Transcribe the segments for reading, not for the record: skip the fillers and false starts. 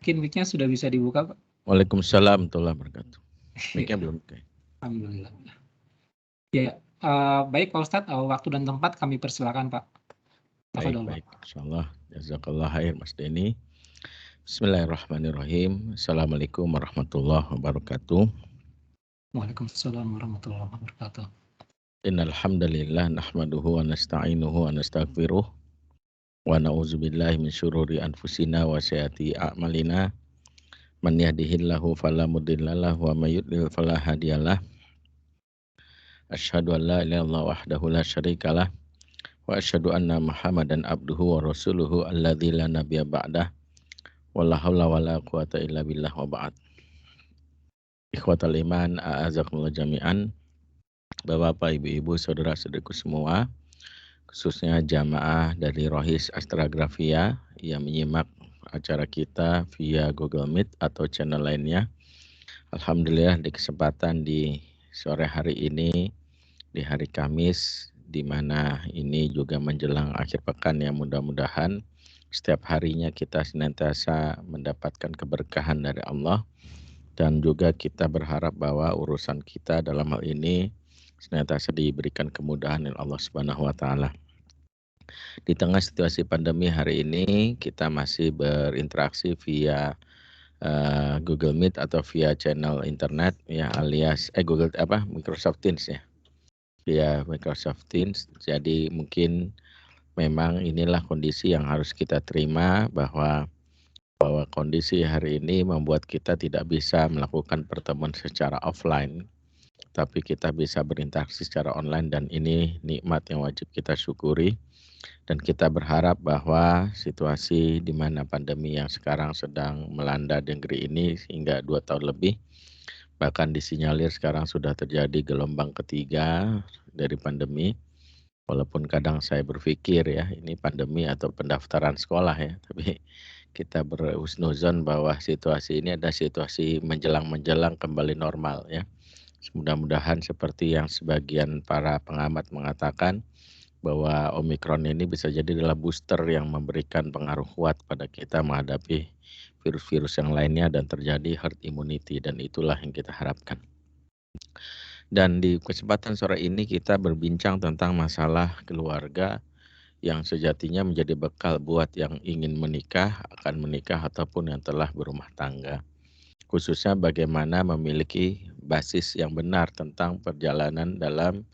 Mungkin mic-nya sudah bisa dibuka, Pak? Waalaikumsalam warahmatullahi wabarakatuh. Mic-nya Ya, belum oke. alhamdulillah. Ya, baik Pak Ustadz, waktu dan tempat kami persilakan Pak. Tafadhol, Pak. Baik. Insyaallah. Jazakallah khair Mas Denny. Bismillahirrahmanirrahim. Assalamualaikum warahmatullahi wabarakatuh. Waalaikumsalam warahmatullahi wabarakatuh. Innal hamdalillah nahmaduhu wa nasta'inuhu wa nastaghfiruh wa na'udzubillahi min syururi anfusina wa sayyiati a'malina. Man yahdihillahu fala mudhillalah wa may yudlil fala hadiyalah. Asyhadu an la ilaha illallah wahdahu la syarikalah wa asyhadu anna Muhammadan abduhu wa rasuluhu alladzi la nabiyya ba'dah. Wala haula wala quwata illa billah wa ba'd. Ikhwatal iman, a'azakumullah jami'an. Bapak, Ibu-ibu, saudara-saudaraku semua, khususnya jamaah dari Rohis Astrografia yang menyimak acara kita via Google Meet atau channel lainnya. Alhamdulillah di kesempatan di sore hari ini, di hari Kamis, di mana ini juga menjelang akhir pekan yang mudah-mudahan setiap harinya kita senantiasa mendapatkan keberkahan dari Allah, dan juga kita berharap bahwa urusan kita dalam hal ini senantiasa diberikan kemudahan oleh Allah Subhanahu wa taala. Di tengah situasi pandemi hari ini kita masih berinteraksi via Google Meet atau via channel internet ya, alias Microsoft Teams ya. Via Microsoft Teams. Jadi mungkin memang inilah kondisi yang harus kita terima, bahwa kondisi hari ini membuat kita tidak bisa melakukan pertemuan secara offline, tapi kita bisa berinteraksi secara online, dan ini nikmat yang wajib kita syukuri. Dan kita berharap bahwa situasi di mana pandemi yang sekarang sedang melanda negeri ini hingga 2 tahun lebih, bahkan disinyalir sekarang sudah terjadi gelombang ketiga dari pandemi. Walaupun kadang saya berpikir ya, ini pandemi atau pendaftaran sekolah ya, tapi kita berhusnuzon bahwa situasi ini ada situasi menjelang kembali normal ya. Mudah-mudahan seperti yang sebagian para pengamat mengatakan, bahwa Omikron ini bisa jadi adalah booster yang memberikan pengaruh kuat pada kita menghadapi virus-virus yang lainnya dan terjadi herd immunity, dan itulah yang kita harapkan. Dan di kesempatan sore ini kita berbincang tentang masalah keluarga yang sejatinya menjadi bekal buat yang ingin menikah, akan menikah, ataupun yang telah berumah tangga. Khususnya bagaimana memiliki basis yang benar tentang perjalanan dalam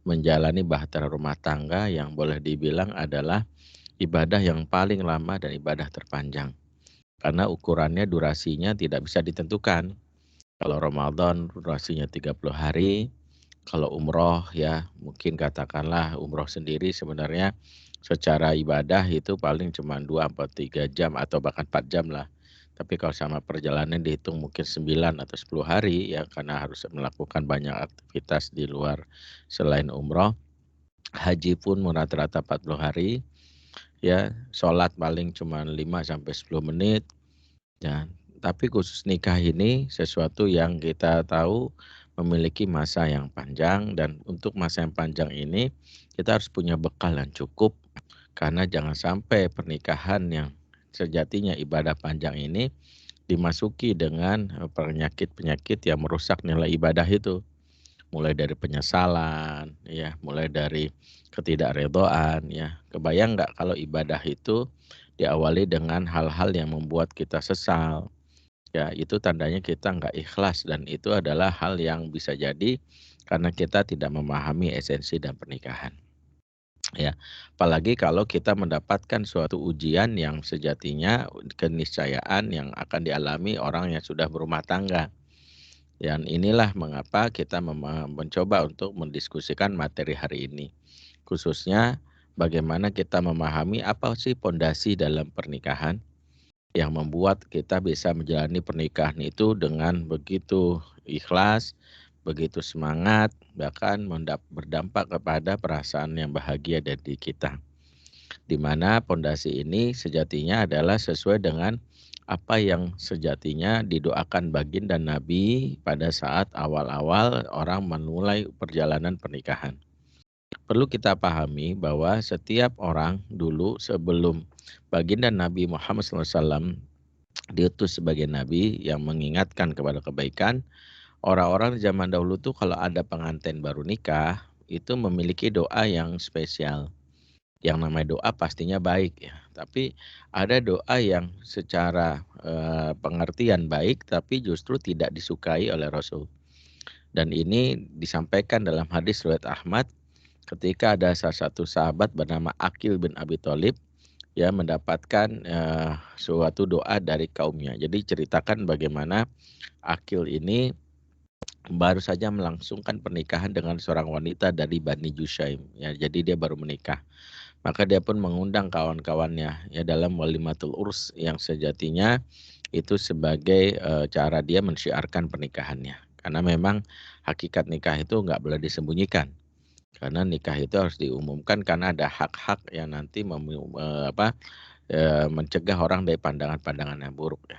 menjalani bahtera rumah tangga yang boleh dibilang adalah ibadah yang paling lama dan ibadah terpanjang. Karena ukurannya, durasinya tidak bisa ditentukan. Kalau Ramadan durasinya 30 hari, kalau umroh ya mungkin katakanlah umroh sendiri sebenarnya secara ibadah itu paling cuma 2-3 jam atau bahkan 4 jam lah. Tapi kalau sama perjalanan dihitung mungkin 9 atau 10 hari ya, karena harus melakukan banyak aktivitas di luar selain umroh. Haji pun rata-rata 40 hari ya, sholat paling cuma 5-10 menit ya. Tapi khusus nikah ini sesuatu yang kita tahu memiliki masa yang panjang, dan untuk masa yang panjang ini kita harus punya bekal yang cukup, karena jangan sampai pernikahan yang sejatinya ibadah panjang ini dimasuki dengan penyakit-penyakit yang merusak nilai ibadah itu. Mulai dari penyesalan, ya, mulai dari ketidakredoan, ya. Kebayang nggak kalau ibadah itu diawali dengan hal-hal yang membuat kita sesal, ya, itu tandanya kita nggak ikhlas, dan itu adalah hal yang bisa jadi karena kita tidak memahami esensi dan pernikahan. Ya, apalagi kalau kita mendapatkan suatu ujian yang sejatinya keniscayaan yang akan dialami orang yang sudah berumah tangga. Dan inilah mengapa kita mencoba untuk mendiskusikan materi hari ini. Khususnya bagaimana kita memahami apa sih pondasi dalam pernikahan yang membuat kita bisa menjalani pernikahan itu dengan begitu ikhlas, begitu semangat, bahkan berdampak kepada perasaan yang bahagia dari kita. Di mana pondasi ini sejatinya adalah sesuai dengan apa yang sejatinya didoakan baginda Nabi pada saat awal-awal orang memulai perjalanan pernikahan. Perlu kita pahami bahwa setiap orang dulu sebelum baginda Nabi Muhammad SAW diutus sebagai nabi yang mengingatkan kepada kebaikan. Orang-orang zaman dahulu tuh kalau ada pengantin baru nikah, itu memiliki doa yang spesial. Yang namanya doa pastinya baik ya, tapi ada doa yang secara, pengertian baik, tapi justru tidak disukai oleh Rasul. Dan ini disampaikan dalam hadis riwayat Ahmad, ketika ada salah satu sahabat bernama Aqil bin Abi Thalib, ya mendapatkan, suatu doa dari kaumnya. Jadi ceritakan bagaimana Aqil ini baru saja melangsungkan pernikahan dengan seorang wanita dari Bani Jushaim, ya jadi dia baru menikah. Maka dia pun mengundang kawan-kawannya ya dalam walimatul urs yang sejatinya itu sebagai, cara dia mensyiarkan pernikahannya. Karena memang hakikat nikah itu nggak boleh disembunyikan. Karena nikah itu harus diumumkan karena ada hak-hak yang nanti mencegah orang dari pandangan-pandangan yang buruk ya.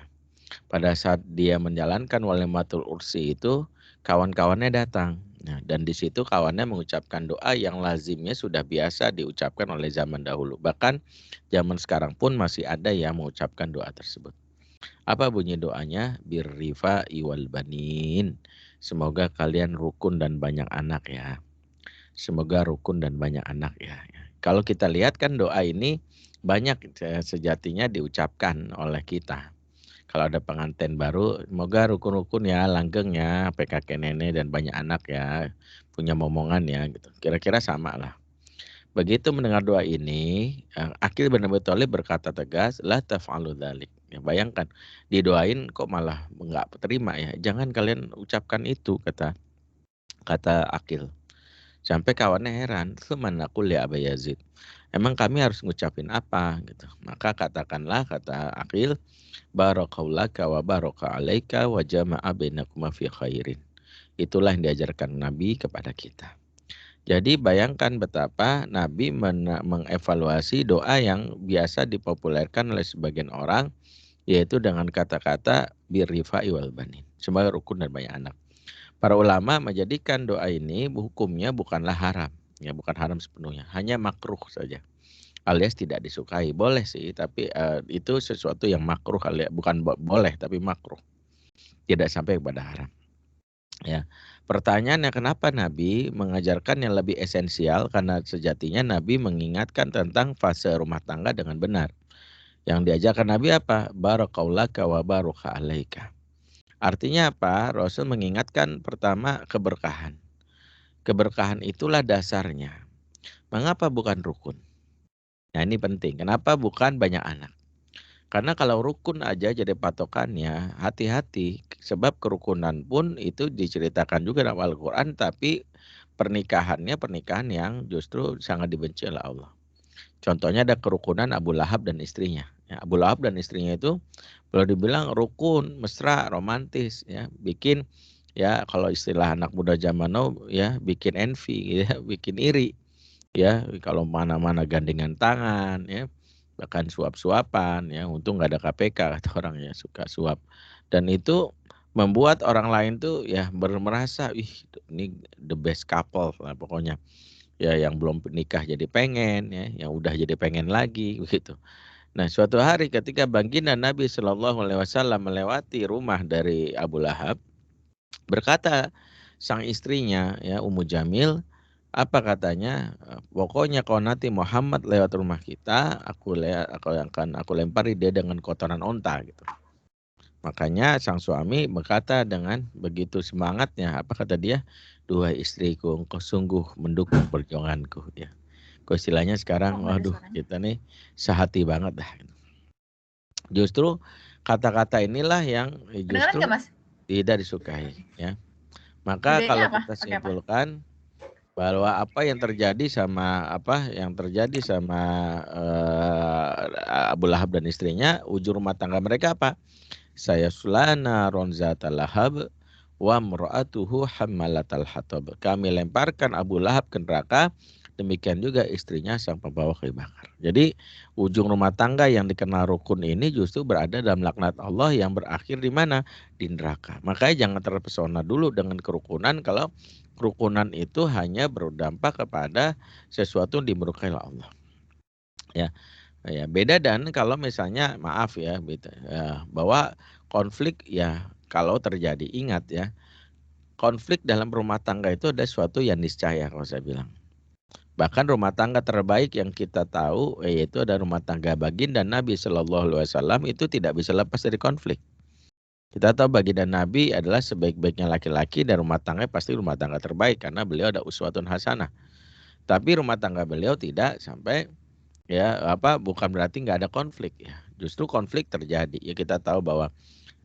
Pada saat dia menjalankan walimatul ursi itu, kawan-kawannya datang. Nah, dan di situ kawannya mengucapkan doa yang lazimnya sudah biasa diucapkan oleh zaman dahulu. Bahkan zaman sekarang pun masih ada yang mengucapkan doa tersebut. Apa bunyi doanya? Birrifa iwal banin. Semoga kalian rukun dan banyak anak ya. Semoga rukun dan banyak anak ya. Kalau kita lihat kan doa ini banyak sejatinya diucapkan oleh kita. Kalau ada pengantin baru, semoga rukun-rukun ya, langgeng ya, sampai kakek nenek dan banyak anak ya, punya momongan ya gitu. Kira-kira sama lah. Begitu mendengar doa ini, Aqil bin Abi Thalib berkata tegas, la taf'alu dzalik. Ya, bayangkan didoain kok malah enggak terima ya. Jangan kalian ucapkan itu kata kata Aqil. Sampai kawannya heran, "Tsuman naqul ya Aba Yazid. Emang kami harus ngucapin apa?" gitu. Maka katakanlah kata Aqil, barakallahu wa baraka alaika wa jama'a bainakuma fi khairin. Itulah yang diajarkan Nabi kepada kita. Jadi bayangkan betapa Nabi mengevaluasi doa yang biasa dipopulerkan oleh sebagian orang, yaitu dengan kata-kata birrifa'i wal banin. Semoga rukun dan banyak anak. Para ulama menjadikan doa ini hukumnya bukanlah haram, ya bukan haram sepenuhnya, hanya makruh saja. Alias tidak disukai, boleh sih tapi, itu sesuatu yang makruh bukan boleh tapi makruh, tidak sampai kepada haram, ya. Pertanyaannya kenapa Nabi mengajarkan yang lebih esensial, karena sejatinya Nabi mengingatkan tentang fase rumah tangga dengan benar. Yang diajarkan Nabi apa? Barakallahu wa baraka alaika. Artinya apa? Rasul mengingatkan pertama keberkahan. Keberkahan itulah dasarnya. Mengapa bukan rukun? Nah ini penting, kenapa bukan banyak anak? Karena kalau rukun aja jadi patokannya, hati-hati. Sebab kerukunan pun itu diceritakan juga dalam Al-Quran, tapi pernikahannya pernikahan yang justru sangat dibenci oleh Allah. Contohnya ada kerukunan Abu Lahab dan istrinya. Ya, Abu Lahab dan istrinya itu boleh dibilang rukun, mesra, romantis. Ya, bikin ya kalau istilah anak muda zaman now ya bikin envy, ya, bikin iri. Ya, kalau mana-mana gandengan tangan, ya, bahkan suap-suapan, ya, untung nggak ada KPK kata orang ya, suka suap. Dan itu membuat orang lain tuh ya merasa, ih ini the best couple lah pokoknya. Ya yang belum nikah jadi pengen, ya, yang udah jadi pengen lagi begitu. Nah suatu hari ketika baginda Nabi Shallallahu Alaihi Wasallam melewati rumah dari Abu Lahab, berkata sang istrinya ya Ummu Jamil, apa katanya, pokoknya kalau nanti Muhammad lewat rumah kita, aku lempari dia dengan kotoran onta gitu. Makanya sang suami berkata dengan begitu semangatnya, apa kata dia? Duhai istriku, engkau sungguh mendukung perjuanganku ya. Kok istilahnya sekarang, waduh kita nih sehati banget dah. Justru kata-kata inilah yang justru tidak disukai ya. Maka kalau kita simpulkan bahwa apa yang terjadi sama Abu Lahab dan istrinya, ujung rumah tangga mereka apa? Sayaslana ronzatal lahab wa imra'atuhu hammalatal hatab. Kami lemparkan Abu Lahab ke neraka, demikian juga istrinya sang pembawa kayu bakar. Jadi ujung rumah tangga yang dikenal rukun ini justru berada dalam laknat Allah yang berakhir di mana? Di neraka. Makanya jangan terpesona dulu dengan kerukunan kalau kerukunan itu hanya berdampak kepada sesuatu yang dimurkai oleh Allah. Ya. Ya, beda dan kalau misalnya maaf ya, bahwa konflik ya kalau terjadi ingat ya, konflik dalam rumah tangga itu ada sesuatu yang niscaya kalau saya bilang. Bahkan rumah tangga terbaik yang kita tahu yaitu ada rumah tangga baginda Nabi Shallallahu Alaihi Wasallam itu tidak bisa lepas dari konflik. Kita tahu baginda Nabi adalah sebaik-baiknya laki-laki dan rumah tangga pasti rumah tangga terbaik karena beliau ada uswatun hasanah. Tapi rumah tangga beliau tidak sampai bukan berarti nggak ada konflik ya. Justru konflik terjadi. Ya kita tahu bahwa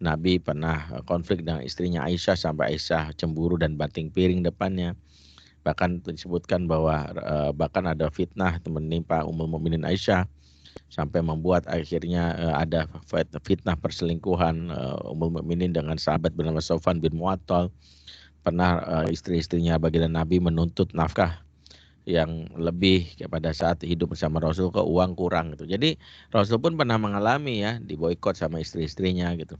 Nabi pernah konflik dengan istrinya Aisyah sampai Aisyah cemburu dan banting piring depannya. Bahkan disebutkan bahwa bahkan ada fitnah menimpa Ummul Mukminin Aisyah sampai membuat akhirnya ada fitnah perselingkuhan Ummul Mukminin dengan sahabat bernama Sofwan bin Mu'attal. Pernah istri-istrinya baginda Nabi menuntut nafkah yang lebih pada saat hidup bersama Rasul ke uang kurang gitu. Jadi Rasul pun pernah mengalami ya diboikot sama istri-istrinya gitu.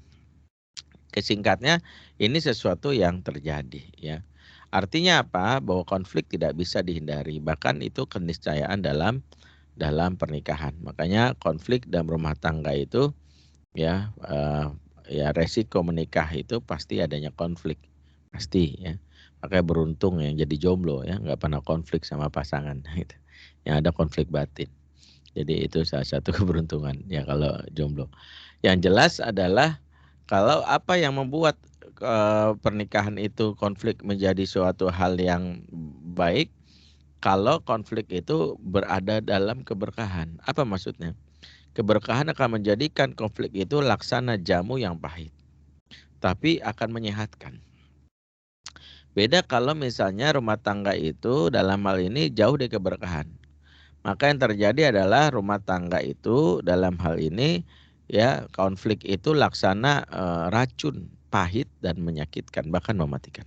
Kesingkatnya ini sesuatu yang terjadi ya. Artinya apa? Bahwa konflik tidak bisa dihindari, bahkan itu keniscayaan dalam pernikahan. Makanya konflik dalam rumah tangga itu ya resiko menikah itu pasti adanya konflik. Pasti ya. Makanya beruntung yang jadi jomblo ya, nggak pernah konflik sama pasangan gitu. Yang ada konflik batin. Jadi itu salah satu keberuntungan ya kalau jomblo. Yang jelas adalah kalau apa yang membuat pernikahan itu konflik menjadi suatu hal yang baik, kalau konflik itu berada dalam keberkahan. Apa maksudnya? Keberkahan akan menjadikan konflik itu laksana jamu yang pahit, tapi akan menyehatkan. Beda kalau misalnya rumah tangga itu dalam hal ini jauh dari keberkahan. Maka yang terjadi adalah rumah tangga itu dalam hal ini ya konflik itu laksana racun, pahit dan menyakitkan bahkan mematikan.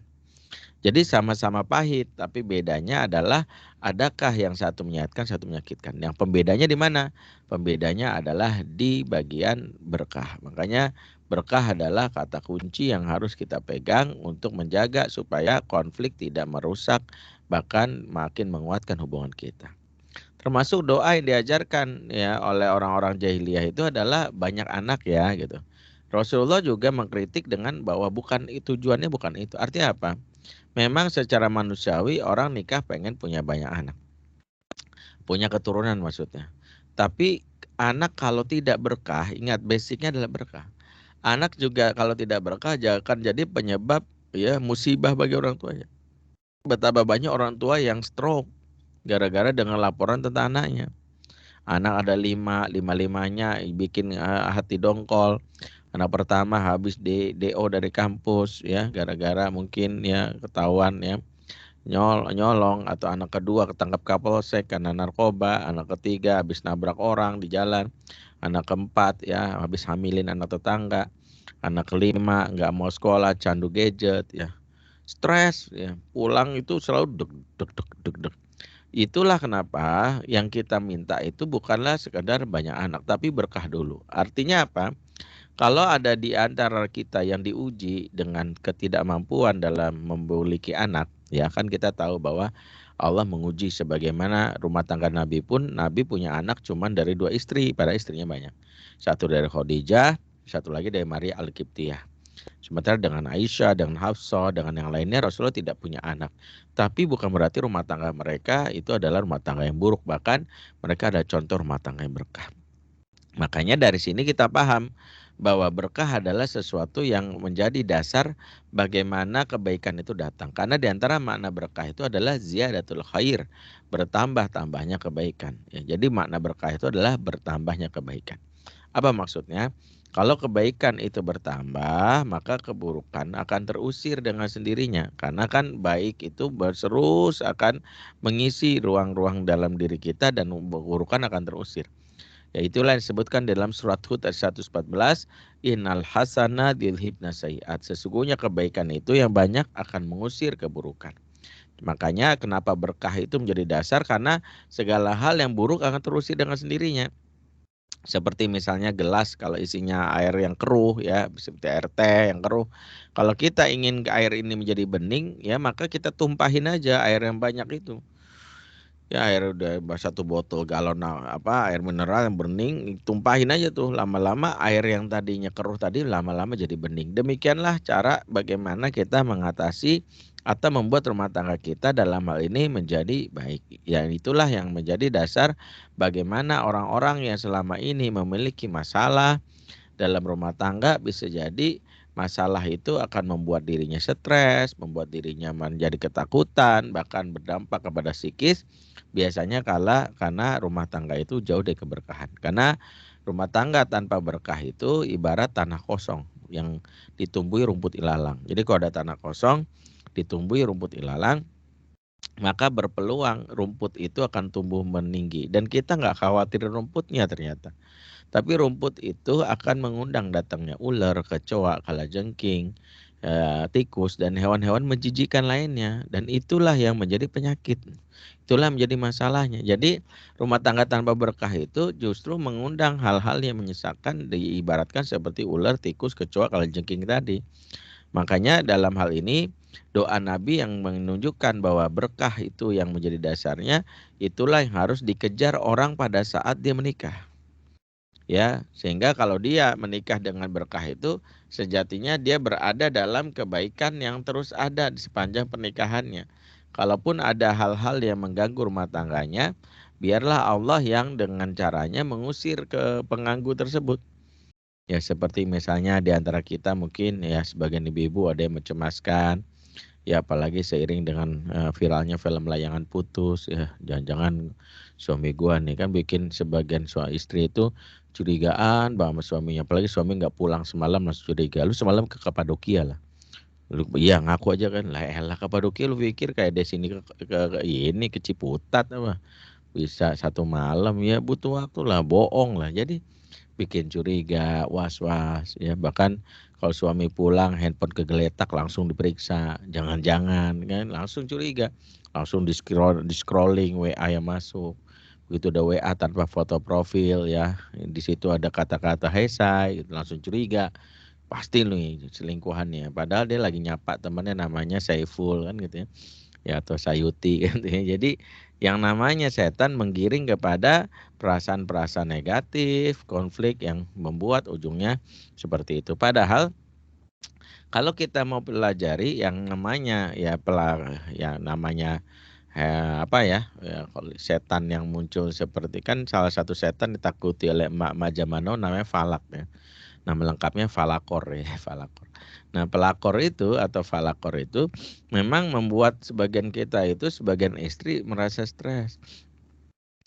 Jadi sama-sama pahit, tapi bedanya adalah adakah yang satu menyakitkan, satu menyakitkan. Yang pembedanya di mana? Pembedanya adalah di bagian berkah. Makanya berkah adalah kata kunci yang harus kita pegang untuk menjaga supaya konflik tidak merusak, bahkan makin menguatkan hubungan kita. Termasuk doa yang diajarkan ya oleh orang-orang jahiliyah itu adalah banyak anak ya gitu. Rasulullah juga mengkritik dengan bahwa tujuannya bukan itu. Artinya apa? Memang secara manusiawi orang nikah pengen punya banyak anak. Punya keturunan maksudnya. Tapi anak kalau tidak berkah, ingat basicnya adalah berkah. Anak juga kalau tidak berkah akan jadi penyebab ya musibah bagi orang tuanya. Betapa banyak orang tua yang stroke gara-gara dengan laporan tentang anaknya. Anak ada 5, 5-5-nya bikin hati dongkol. Anak pertama habis DO dari kampus ya gara-gara mungkin ya ketahuan ya nyolong, atau anak kedua ketangkap Kapolsek karena narkoba, anak ketiga habis nabrak orang di jalan, anak keempat ya habis hamilin anak tetangga, anak kelima nggak mau sekolah candu gadget ya, stres ya, pulang itu selalu deg. Itulah kenapa yang kita minta itu bukanlah sekadar banyak anak, tapi berkah dulu. Artinya apa? Kalau ada di antara kita yang diuji dengan ketidakmampuan dalam memiliki anak, ya kan kita tahu bahwa Allah menguji sebagaimana rumah tangga Nabi pun, Nabi punya anak cuman dari 2 istri, padahal istrinya banyak. Satu dari Khadijah, satu lagi dari Maria Al-Qibtiyah. Sementara dengan Aisyah, dengan Hafsah, dengan yang lainnya Rasulullah tidak punya anak. Tapi bukan berarti rumah tangga mereka itu adalah rumah tangga yang buruk, bahkan mereka ada contoh rumah tangga yang berkah. Makanya dari sini kita paham bahwa berkah adalah sesuatu yang menjadi dasar bagaimana kebaikan itu datang. Karena di antara makna berkah itu adalah ziyadatul khair, bertambah-tambahnya kebaikan. Ya, jadi makna berkah itu adalah bertambahnya kebaikan. Apa maksudnya? Kalau kebaikan itu bertambah, maka keburukan akan terusir dengan sendirinya. Karena kan baik itu terus akan mengisi ruang-ruang dalam diri kita dan keburukan akan terusir. Ya itulah yang disebutkan dalam surat Hud ayat 114, innal hasana dilhibna sayiat. Sesungguhnya kebaikan itu yang banyak akan mengusir keburukan. Makanya kenapa berkah itu menjadi dasar, karena segala hal yang buruk akan terusir dengan sendirinya. Seperti misalnya gelas kalau isinya air yang keruh ya, seperti air teh yang keruh. Kalau kita ingin air ini menjadi bening ya, maka kita tumpahin aja air yang banyak itu. Ya air udah satu botol galon air mineral yang bening, tumpahin aja tuh, lama-lama air yang tadinya keruh tadi lama-lama jadi bening. Demikianlah cara bagaimana kita mengatasi atau membuat rumah tangga kita dalam hal ini menjadi baik. Ya itulah yang menjadi dasar bagaimana orang-orang yang selama ini memiliki masalah dalam rumah tangga, bisa jadi masalah itu akan membuat dirinya stres, membuat dirinya menjadi ketakutan, bahkan berdampak kepada psikis. Biasanya karena rumah tangga itu jauh dari keberkahan. Karena rumah tangga tanpa berkah itu ibarat tanah kosong yang ditumbuhi rumput ilalang. Jadi kalau ada tanah kosong ditumbuhi rumput ilalang, maka berpeluang rumput itu akan tumbuh meninggi. Dan kita nggak khawatir rumputnya ternyata. Tapi rumput itu akan mengundang datangnya ular, kecoa, kalajengking, tikus, dan hewan-hewan menjijikan lainnya. Dan itulah yang menjadi penyakit. Itulah menjadi masalahnya. Jadi rumah tangga tanpa berkah itu justru mengundang hal-hal yang menyesakkan, diibaratkan seperti ular, tikus, kecoa, kalajengking tadi. Makanya dalam hal ini doa Nabi yang menunjukkan bahwa berkah itu yang menjadi dasarnya, itulah yang harus dikejar orang pada saat dia menikah. Ya, sehingga kalau dia menikah dengan berkah itu sejatinya dia berada dalam kebaikan yang terus ada di sepanjang pernikahannya. Kalaupun ada hal-hal yang mengganggu rumah tangganya, biarlah Allah yang dengan caranya mengusir ke pengganggu tersebut. Ya, seperti misalnya di antara kita mungkin ya sebagian ibu-ibu ada yang mencemaskan. Ya apalagi seiring dengan viralnya film Layangan Putus ya, jangan-jangan suami gua nih kan bikin sebagian istri itu curigaan sama suaminya, apalagi suami nggak pulang semalam langsung curiga, "Lu semalam ke Kapadokia lah?" Lu iya ngaku aja kan, "Lah elah Kapadokia lu pikir kayak di sini ke Ciputat apa, bisa 1 malam?" Ya butuh waktu lah, bohong lah. Jadi bikin curiga, was-was, ya bahkan kalau suami pulang handphone kegeletak langsung diperiksa, jangan-jangan kan langsung curiga, langsung di-scrolling WA yang masuk. Begitu ada WA tanpa foto profil ya, di situ ada kata-kata "Hey say," gitu, langsung curiga, pasti nih selingkuhannya. Padahal dia lagi nyapa temannya namanya Saiful kan gitu ya. Ya atau Sayuti gitu ya. Jadi yang namanya setan menggiring kepada perasaan-perasaan negatif, konflik yang membuat ujungnya seperti itu. Padahal kalau kita mau pelajari yang namanya setan yang muncul seperti kan salah satu setan ditakuti oleh emak-emak zaman now namanya Falak ya. Nama lengkapnya Falakor ya, Falakor. Nah, pelakor itu atau falakor itu memang membuat sebagian kita itu, sebagian istri merasa stres.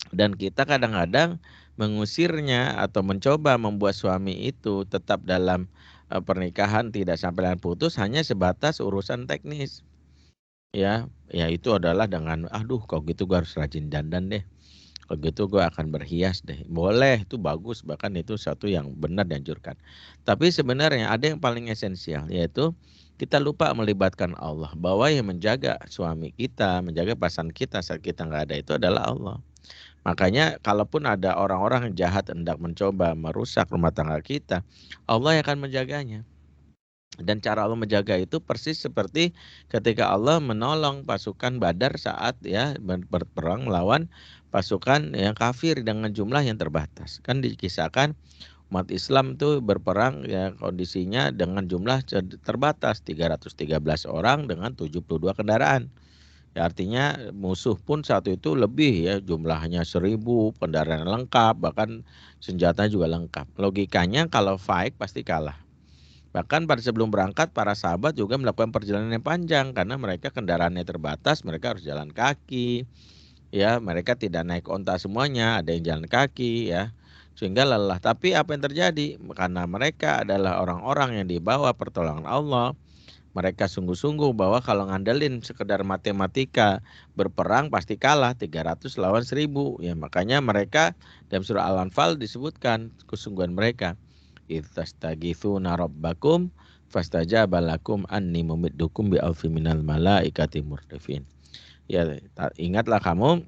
Dan kita kadang-kadang mengusirnya atau mencoba membuat suami itu tetap dalam pernikahan tidak sampai dengan putus hanya sebatas urusan teknis. Ya, ya itu adalah dengan aduh kalau gitu gue harus rajin dandan deh. Kalau gitu gue akan berhias deh. Boleh, itu bagus, bahkan itu satu yang benar dianjurkan. Tapi sebenarnya ada yang paling esensial, yaitu kita lupa melibatkan Allah. Bahwa yang menjaga suami kita, menjaga pasangan kita saat kita nggak ada itu adalah Allah. Makanya kalaupun ada orang-orang yang jahat hendak mencoba merusak rumah tangga kita, Allah yang akan menjaganya. Dan cara Allah menjaga itu persis seperti ketika Allah menolong pasukan Badar saat ya berperang melawan pasukan yang kafir dengan jumlah yang terbatas. Kan dikisahkan umat Islam tuh berperang ya kondisinya dengan jumlah terbatas 313 orang dengan 72 kendaraan. Ya artinya musuh pun saat itu lebih ya jumlahnya 1000, kendaraan lengkap, bahkan senjata juga lengkap. Logikanya kalau fight pasti kalah. Bahkan pada sebelum berangkat para sahabat juga melakukan perjalanan yang panjang karena mereka kendaraannya terbatas, mereka harus jalan kaki. Ya, mereka tidak naik onta semuanya, ada yang jalan kaki ya. Sehingga lelah. Tapi apa yang terjadi? Karena mereka adalah orang-orang yang dibawa pertolongan Allah. Mereka sungguh-sungguh bahwa kalau ngandelin sekedar matematika berperang pasti kalah 300 lawan 1000. Ya, makanya mereka dalam surah Al-Anfal disebutkan kesungguhan mereka. Idzastagitsuna rabbakum fastajaba lakum anni mumiddukum bi alfi minal malaikati murdifin. Ya, ingatlah kamu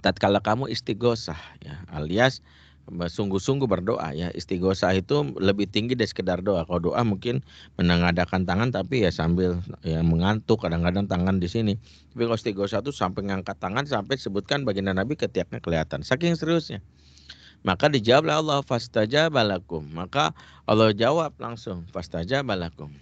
tatkala kamu istighosah ya, alias sungguh-sungguh berdoa ya. Istighosah itu lebih tinggi dari sekedar doa. Kalau doa mungkin menengadahkan tangan tapi ya sambil ya mengantuk, kadang-kadang tangan di sini. Tapi kalau istighosah itu sampai ngangkat tangan sampai sebutkan baginda Nabi ketiaknya kelihatan. Saking seriusnya. Maka dijawablah Allah, fastajaba lakum. Maka Allah jawab langsung, fastajaba lakum.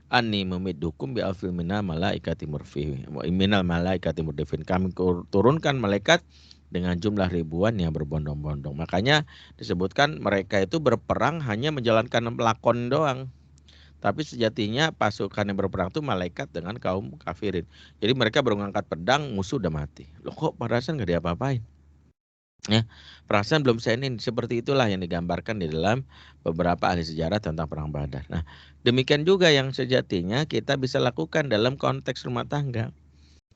Anni mumiddukum bi alfin minal malaikati murfi wa minal malaikati murdifin. Kami turunkan malaikat dengan jumlah ribuan yang berbondong-bondong. Makanya disebutkan mereka itu berperang hanya menjalankan lakon doang. Tapi sejatinya pasukan yang berperang itu malaikat dengan kaum kafirin. Jadi mereka baru ngangkat pedang, musuh udah mati. Loh kok perasaan nggak diapa-apain? Ya, perasaan belum senin. Seperti itulah yang digambarkan di dalam beberapa ahli sejarah tentang perang Badar. Nah, demikian juga yang sejatinya kita bisa lakukan dalam konteks rumah tangga.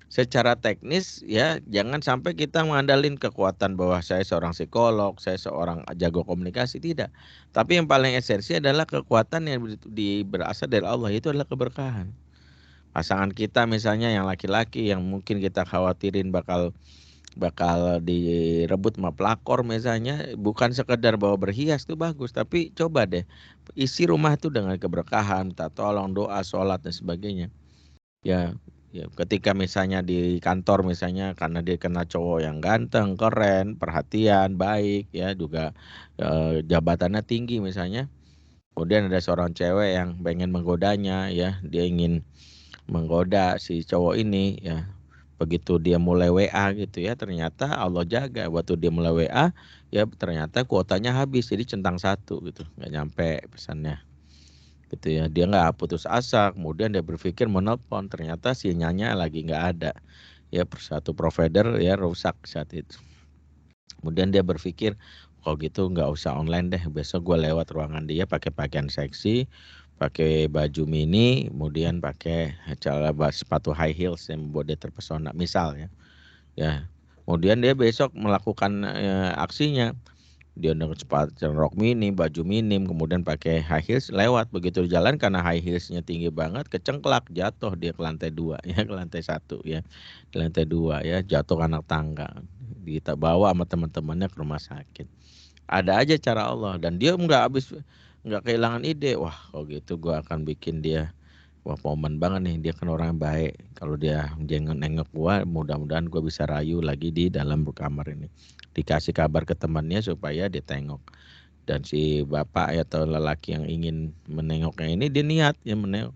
Secara teknis ya jangan sampai kita mengandalkan kekuatan bahwa saya seorang psikolog, saya seorang jago komunikasi, tidak. Tapi yang paling esensi adalah kekuatan yang berasal dari Allah, itu adalah keberkahan. Pasangan kita misalnya yang laki-laki yang mungkin kita khawatirin bakal direbut sama pelakor misalnya, bukan sekedar bawa berhias itu bagus, tapi coba deh isi rumah itu dengan keberkahan, minta tolong, doa, sholat dan sebagainya. Ya, ketika misalnya di kantor misalnya karena dia kena cowok yang ganteng, keren, perhatian, baik ya, juga jabatannya tinggi misalnya. Kemudian ada seorang cewek yang pengen menggodanya ya, dia ingin menggoda si cowok ini ya. Begitu dia mulai WA gitu ya, ternyata Allah jaga. Waktu dia mulai WA ya ternyata kuotanya habis, jadi centang satu gitu, nggak nyampe pesannya gitu ya. Dia nggak putus asa, kemudian dia berpikir menelpon, ternyata sinyalnya lagi nggak ada ya, satu provider ya rusak saat itu. Kemudian dia berpikir kalau gitu nggak usah online deh, besok gue lewat ruangan dia pakai pakaian seksi, pakai baju mini, kemudian pakai sepatu high heels yang membuat dia terpesona misalnya ya. Kemudian dia besok melakukan aksinya, dia dengan sepatu rok mini, baju minim, kemudian pakai high heels lewat. Begitu di jalan karena high heelsnya tinggi banget, kecengklak, jatuh dia ke lantai 2 ya, ke lantai 1 ya, di lantai 2 ya, jatuh ke anak tangga, kita bawa sama teman-temannya ke rumah sakit. Ada aja cara Allah, dan dia nggak kehilangan ide. Wah kalau gitu gue akan bikin dia, wah momen banget nih, dia kan orang yang baik. Kalau dia nengok gue, mudah-mudahan gue bisa rayu lagi di dalam kamar ini. Dikasih kabar ke temannya supaya dia tengok. Dan si bapak atau lelaki yang ingin menengoknya ini, dia niat ya menengok.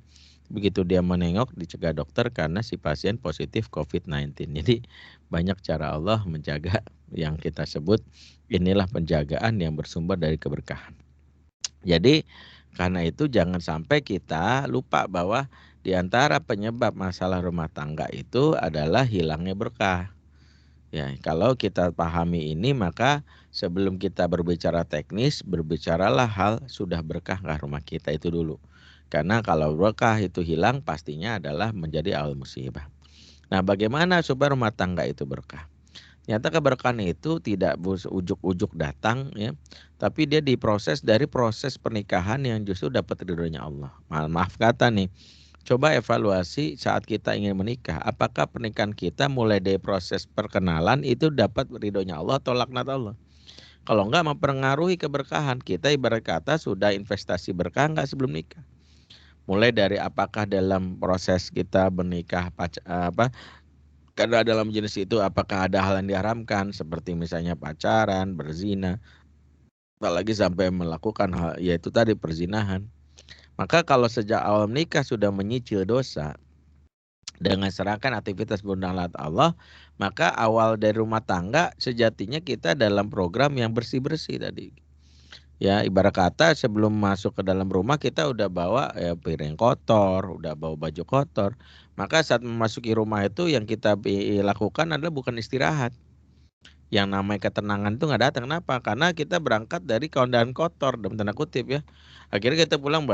Begitu dia menengok, dicegah dokter karena si pasien positif COVID-19. Jadi banyak cara Allah menjaga yang kita sebut inilah penjagaan yang bersumber dari keberkahan. Jadi karena itu jangan sampai kita lupa bahwa di antara penyebab masalah rumah tangga itu adalah hilangnya berkah. Ya, kalau kita pahami ini maka sebelum kita berbicara teknis, berbicaralah hal sudah berkah nggak rumah kita itu dulu. Karena kalau berkah itu hilang pastinya adalah menjadi awal musibah. Nah, bagaimana supaya rumah tangga itu berkah? Ternyata keberkahan itu tidak ujuk-ujuk datang ya, tapi dia diproses dari proses pernikahan yang justru dapat ridhonya Allah. Maaf kata nih, coba evaluasi saat kita ingin menikah, apakah pernikahan kita mulai dari proses perkenalan itu dapat ridhonya Allah atau laknat Allah? Kalau enggak mempengaruhi keberkahan, kita ibarat kata sudah investasi berkah enggak sebelum nikah. Mulai dari apakah dalam proses kita menikah karena dalam jenis itu apakah ada hal yang diharamkan seperti misalnya pacaran, berzina, apalagi sampai melakukan hal yaitu tadi perzinahan. Maka kalau sejak awal menikah sudah menyicil dosa dengan serahkan aktivitas berundang Allah, maka awal dari rumah tangga sejatinya kita dalam program yang bersih-bersih tadi. Ya, ibarat kata sebelum masuk ke dalam rumah kita udah bawa ya piring kotor, udah bawa baju kotor. Maka saat memasuki rumah itu yang kita lakukan adalah bukan istirahat. Yang namanya ketenangan itu nggak datang. Kenapa? Karena kita berangkat dari keadaan kotor dalam tanda kutip ya. Akhirnya kita pulang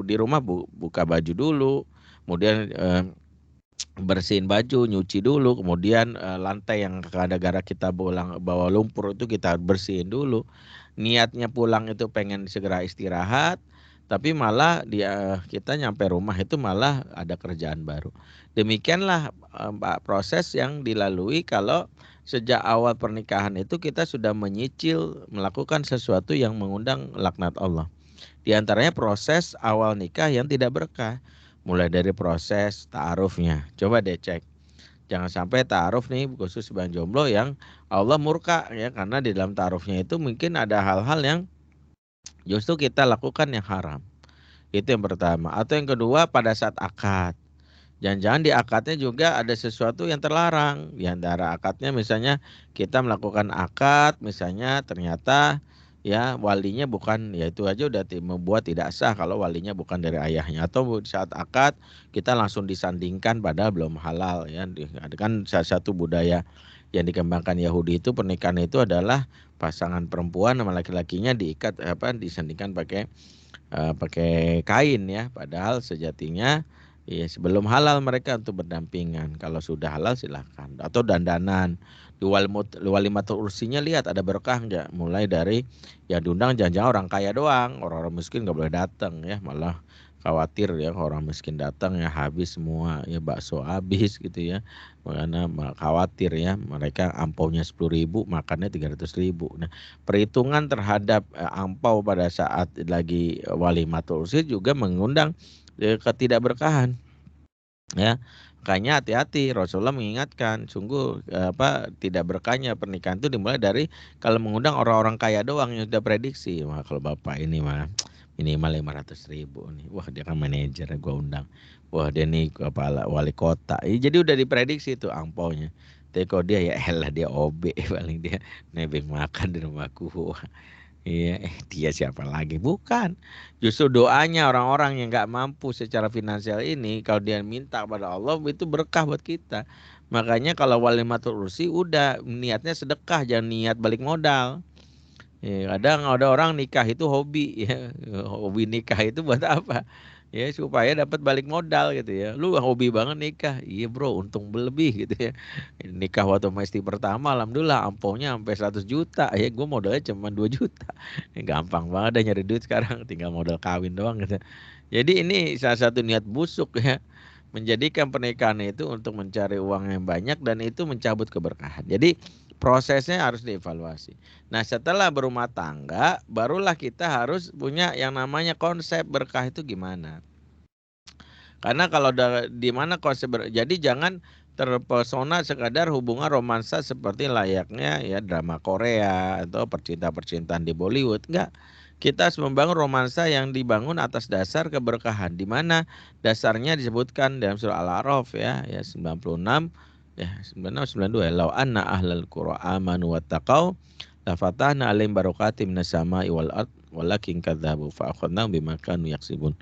di rumah buka baju dulu, kemudian bersihin baju, nyuci dulu, kemudian lantai yang gara-gara kita bawa lumpur itu kita bersihin dulu. Niatnya pulang itu pengen segera istirahat, tapi malah kita nyampe rumah itu malah ada kerjaan baru. Demikianlah proses yang dilalui kalau sejak awal pernikahan itu kita sudah menyicil melakukan sesuatu yang mengundang laknat Allah. Di antaranya proses awal nikah yang tidak berkah. Mulai dari proses ta'arufnya. Coba deh cek. Jangan sampai ta'aruf nih khusus bang jomblo yang Allah murka ya, karena di dalam ta'arufnya itu mungkin ada hal-hal yang justru kita lakukan yang haram. Itu yang pertama. Atau yang kedua pada saat akad. Jangan-jangan di akadnya juga ada sesuatu yang terlarang. Di antara akadnya misalnya kita melakukan akad, misalnya ternyata ya walinya bukan, ya itu aja udah membuat tidak sah kalau walinya bukan dari ayahnya. Atau saat akad kita langsung disandingkan padahal belum halal ya. Kan salah satu budaya yang dikembangkan Yahudi itu pernikahan itu adalah pasangan perempuan sama laki-lakinya diikat disandingkan pakai kain ya, padahal sejatinya ya sebelum halal mereka untuk berdampingan. Kalau sudah halal silahkan. Atau dandanan di walimatul ursinya lihat ada berkah enggak, mulai dari yang diundang jangan-jangan orang kaya doang, orang-orang miskin nggak boleh datang ya, malah khawatir ya orang miskin datang ya habis semua ya, bakso habis gitu ya, karena khawatir ya mereka ampaunya 10.000 makannya 300.000. Nah, perhitungan terhadap ampau pada saat lagi walimatul ursi juga mengundang ketidakberkahan ya. Makanya hati-hati, Rasulullah mengingatkan sungguh tidak berkahnya pernikahan itu dimulai dari kalau mengundang orang-orang kaya doang yang sudah prediksi. Wah, kalau bapak ini mah minimal 500.000 nih. Wah, dia kan manajer gue undang. Wah, dia nih kepala wali kota. Jadi udah diprediksi tuh ampaunya. Tapi kalau dia ya elah dia OB paling dia nebeng makan di rumahku. Iya, dia siapa lagi? Bukan. Justru doanya orang-orang yang nggak mampu secara finansial ini, kalau dia minta kepada Allah itu berkah buat kita. Makanya kalau walimatul ursi udah niatnya sedekah, jangan niat balik modal. Ya, kadang ada orang nikah itu hobi ya, hobi nikah itu buat apa? Ya supaya dapat balik modal gitu ya. Lu hobi banget nikah, iya bro, untung berlebih gitu ya. Nikah waktu sama istri pertama, alhamdulillah ampaunya sampai 100 juta ya. Gue modalnya cuma 2 juta. Gampang banget dah nyari duit sekarang, tinggal modal kawin doang gitu. Jadi ini salah satu niat busuk ya, menjadikan pernikahan itu untuk mencari uang yang banyak dan itu mencabut keberkahan. Jadi prosesnya harus dievaluasi. Nah, setelah berumah tangga, barulah kita harus punya yang namanya konsep berkah itu gimana. Karena kalau di mana konsep jadi jangan terpesona sekadar hubungan romansa seperti layaknya ya drama Korea atau percintaan di Bollywood. Enggak. Kita harus membangun romansa yang dibangun atas dasar keberkahan, di mana dasarnya disebutkan dalam surah Al-A'raf ya 96 ya 96 92 lau anna ahlal qura amanu wattaqau la fatahna alaihim barakatim minas sama'i wal ard walakin kadzabu fa akhadnahum bima kanu yaksibun.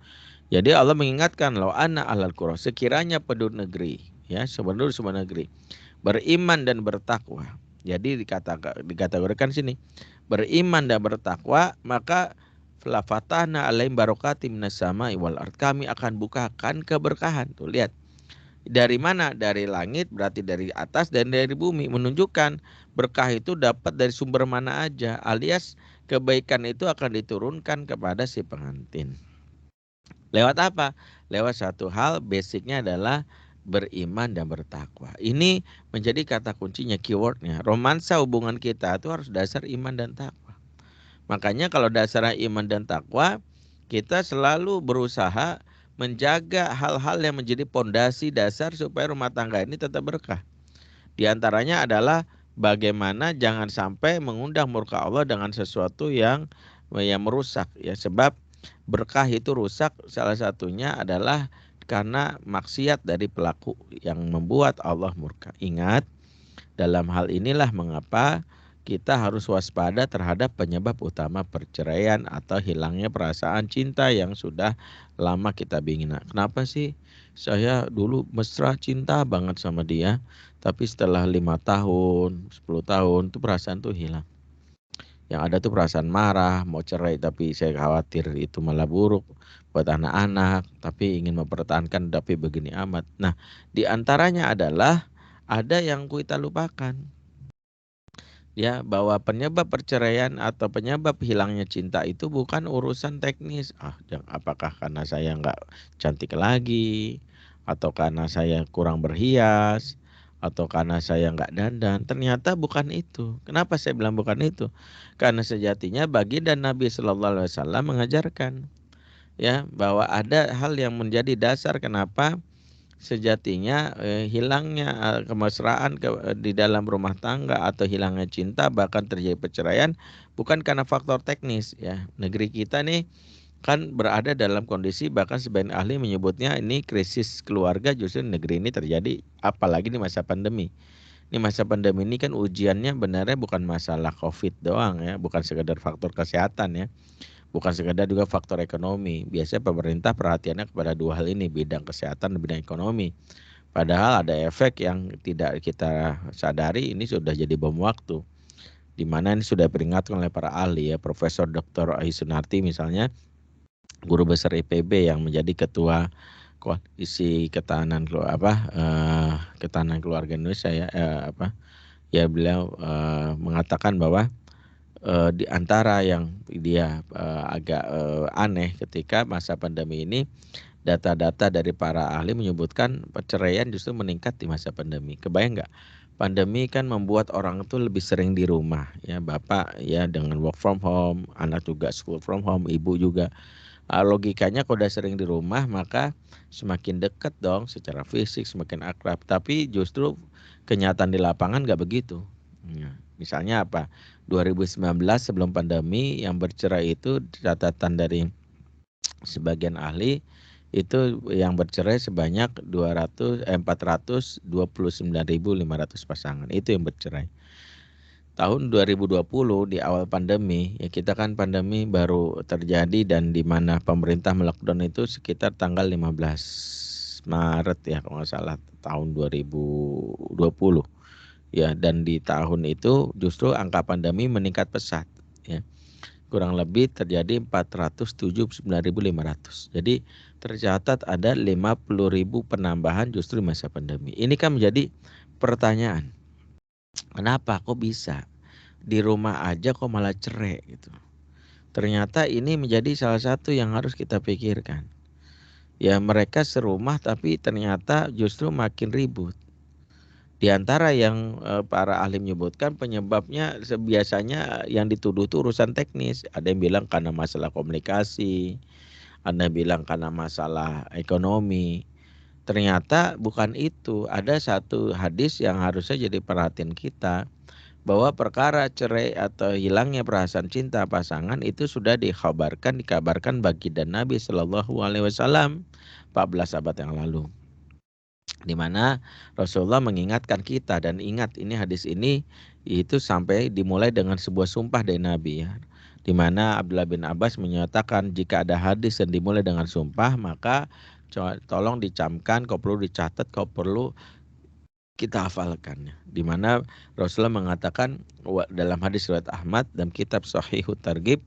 Jadi Allah mengingatkan lau anna ahlal qura, sekiranya penduduk negeri ya sebenarnya semua negeri beriman dan bertakwa. Jadi dikategorikan sini beriman dan bertakwa, maka la fatahna alaihim barakatim minas sama'i wal ard, kami akan bukakan keberkahan. Tuh lihat. Dari mana? Dari langit, berarti dari atas, dan dari bumi. Menunjukkan berkah itu dapat dari sumber mana aja, alias kebaikan itu akan diturunkan kepada si pengantin. Lewat apa? Lewat satu hal, basicnya adalah beriman dan bertakwa. Ini menjadi kata kuncinya, keywordnya. Romansa hubungan kita itu harus dasar iman dan takwa. Makanya kalau dasarnya iman dan takwa, kita selalu berusaha menjaga hal-hal yang menjadi pondasi dasar supaya rumah tangga ini tetap berkah. Di antaranya adalah bagaimana jangan sampai mengundang murka Allah dengan sesuatu yang merusak ya, sebab berkah itu rusak salah satunya adalah karena maksiat dari pelaku yang membuat Allah murka. Ingat, dalam hal inilah mengapa kita harus waspada terhadap penyebab utama perceraian atau hilangnya perasaan cinta yang sudah lama kita bina. Kenapa sih saya dulu mesra cinta banget sama dia, tapi setelah 5 tahun, 10 tahun tuh perasaan tuh hilang. Yang ada tuh perasaan marah, mau cerai, tapi saya khawatir itu malah buruk buat anak-anak, tapi ingin mempertahankan tapi begini amat. Nah, di antaranya adalah ada yang kita lupakan. ya, bahwa penyebab perceraian atau penyebab hilangnya cinta itu bukan urusan teknis. Apakah karena saya nggak cantik lagi, atau karena saya kurang berhias, atau karena saya nggak dandan. Ternyata bukan itu. Kenapa saya bilang bukan itu? Karena sejatinya baginda Nabi Shallallahu Alaihi Wasallam mengajarkan, ya, bahwa ada hal yang menjadi dasar kenapa sejatinya hilangnya kemesraan di dalam rumah tangga atau hilangnya cinta bahkan terjadi perceraian bukan karena faktor teknis, ya. Negeri kita nih kan berada dalam kondisi bahkan sebagian ahli menyebutnya ini krisis keluarga, justru negeri ini terjadi apalagi di masa pandemi. Ini masa pandemi ini kan ujiannya benarnya bukan masalah COVID doang, ya, bukan sekedar faktor kesehatan, ya. Bukan sekadar juga faktor ekonomi. Biasanya pemerintah perhatiannya kepada dua hal ini, bidang kesehatan dan bidang ekonomi. Padahal ada efek yang tidak kita sadari, ini sudah jadi bom waktu. Di mana ini sudah peringatkan oleh para ahli, ya, Profesor Dr. Aisunarti misalnya, guru besar IPB yang menjadi ketua koalisi ketahanan ketahanan keluarga Indonesia, ya, beliau mengatakan bahwa di antara yang dia agak aneh ketika masa pandemi ini, data-data dari para ahli menyebutkan perceraian justru meningkat di masa pandemi. Kebayang nggak? Pandemi kan membuat orang itu lebih sering di rumah, ya, bapak ya dengan work from home, anak juga school from home, ibu juga. Logikanya kalau udah sering di rumah maka semakin dekat dong secara fisik, semakin akrab. Tapi justru kenyataan di lapangan nggak begitu. Ya, misalnya apa? 2019 sebelum pandemi yang bercerai itu catatan dari sebagian ahli itu yang bercerai sebanyak 429.500 pasangan. Itu yang bercerai. Tahun 2020 di awal pandemi, ya, kita kan pandemi baru terjadi dan di mana pemerintah melockdown itu sekitar tanggal 15 Maret, ya, kalau nggak salah tahun 2020. Ya, dan di tahun itu justru angka pandemi meningkat pesat, ya. Kurang lebih terjadi 479.500. Jadi tercatat ada 50.000 penambahan justru di masa pandemi. Ini kan menjadi pertanyaan. Kenapa kok bisa? Di rumah aja kok malah cerai gitu. Ternyata ini menjadi salah satu yang harus kita pikirkan. Ya, mereka serumah tapi ternyata justru makin ribut. Di antara yang para ahli menyebutkan penyebabnya biasanya yang dituduh itu urusan teknis. Ada yang bilang karena masalah komunikasi, ada yang bilang karena masalah ekonomi. Ternyata bukan itu. Ada satu hadis yang harusnya jadi perhatian kita, bahwa perkara cerai atau hilangnya perasaan cinta pasangan itu sudah dikabarkan baginda Nabi Shallallahu Alaihi Wasallam 14 abad yang lalu, di mana Rasulullah mengingatkan kita. Dan ingat, ini hadis ini itu sampai dimulai dengan sebuah sumpah dari Nabi, ya, di mana Abdullah bin Abbas menyatakan jika ada hadis yang dimulai dengan sumpah maka tolong dicamkan, kau perlu dicatat, kau perlu kita hafalkannya. Di mana Rasulullah mengatakan dalam hadis riwayat Ahmad dan kitab Sahihut Targhib,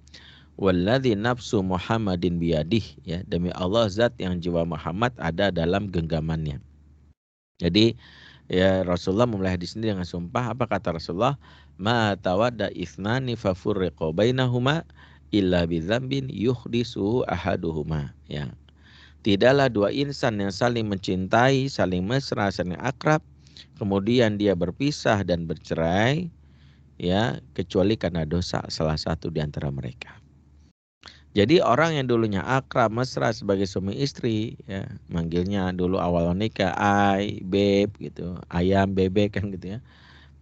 walladzi nafsu Muhammadin biyadih, ya, demi Allah zat yang jiwa Muhammad ada dalam genggamannya. Jadi, ya, Rasulullah memulai hadis ini dengan sumpah. Apa kata Rasulullah? Ma tawadda ithnani fafurriqa bainahuma illa bidzambin yuhdisuhu ahaduhuma, ya. Tidaklah dua insan yang saling mencintai, saling mesra, saling akrab, kemudian dia berpisah dan bercerai, ya, kecuali karena dosa salah satu di antara mereka. Jadi orang yang dulunya akrab mesra sebagai suami istri, ya, manggilnya dulu awal nikah ay, beb gitu, ayam, bebek kan gitu, ya.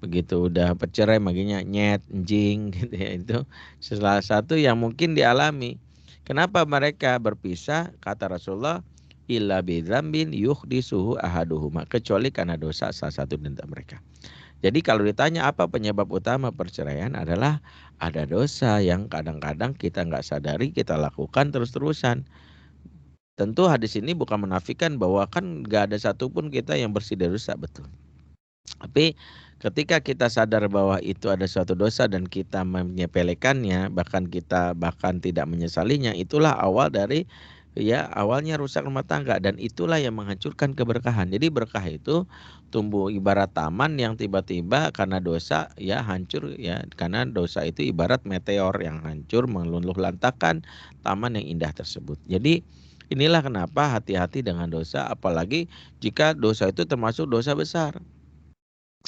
Begitu udah bercerai manggilnya nyet, njing gitu, ya. Itu salah satu yang mungkin dialami. Kenapa mereka berpisah? Kata Rasulullah, illa bidzambin yuhdisuhu ahaduhuma, kecuali karena dosa salah satu di antara mereka. Jadi kalau ditanya apa penyebab utama perceraian, adalah ada dosa yang kadang-kadang kita nggak sadari kita lakukan terus-terusan. Tentu hadis ini bukan menafikan bahwa kan nggak ada satupun kita yang bersih dari dosa, betul. Tapi ketika kita sadar bahwa itu ada suatu dosa dan kita menyepelekannya, bahkan kita tidak menyesalinya, itulah awal dari ya awalnya rusak rumah tangga, dan itulah yang menghancurkan keberkahan. Jadi berkah itu tumbuh ibarat taman yang tiba-tiba karena dosa ya hancur ya, karena dosa itu ibarat meteor yang hancur meluluh lantakan taman yang indah tersebut. Jadi inilah kenapa hati-hati dengan dosa, apalagi jika dosa itu termasuk dosa besar.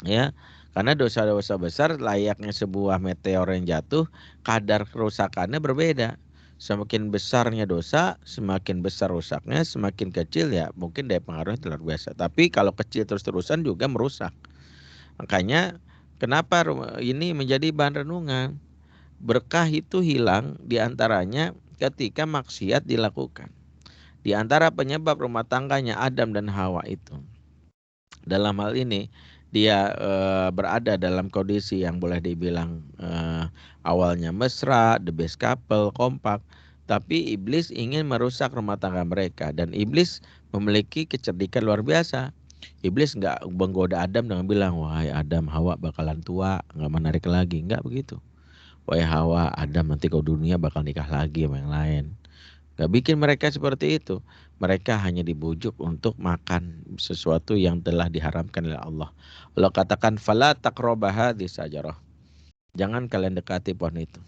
Ya, karena dosa-dosa besar layaknya sebuah meteor yang jatuh, kadar kerusakannya berbeda. Semakin besarnya dosa, semakin besar rusaknya, semakin kecil ya mungkin daya pengaruhnya luar biasa. Tapi kalau kecil terus-terusan juga merusak. Makanya kenapa ini menjadi bahan renungan. Berkah itu hilang diantaranya ketika maksiat dilakukan. Di antara penyebab rumah tangganya Adam dan Hawa itu, dalam hal ini dia berada dalam kondisi yang boleh dibilang awalnya mesra, the best couple, kompak, tapi iblis ingin merusak rumah tangga mereka, dan iblis memiliki kecerdikan luar biasa. Iblis nggak menggoda Adam dengan bilang, wahai Adam, Hawa bakalan tua, nggak menarik lagi, nggak begitu. Wahai Hawa, Adam, nanti kau dunia bakal nikah lagi sama yang lain. Gak bikin mereka seperti itu. Mereka hanya dibujuk untuk makan sesuatu yang telah diharamkan oleh Allah. Allah katakan fala taqrabaha disajarah. Jangan kalian dekati pohon itu.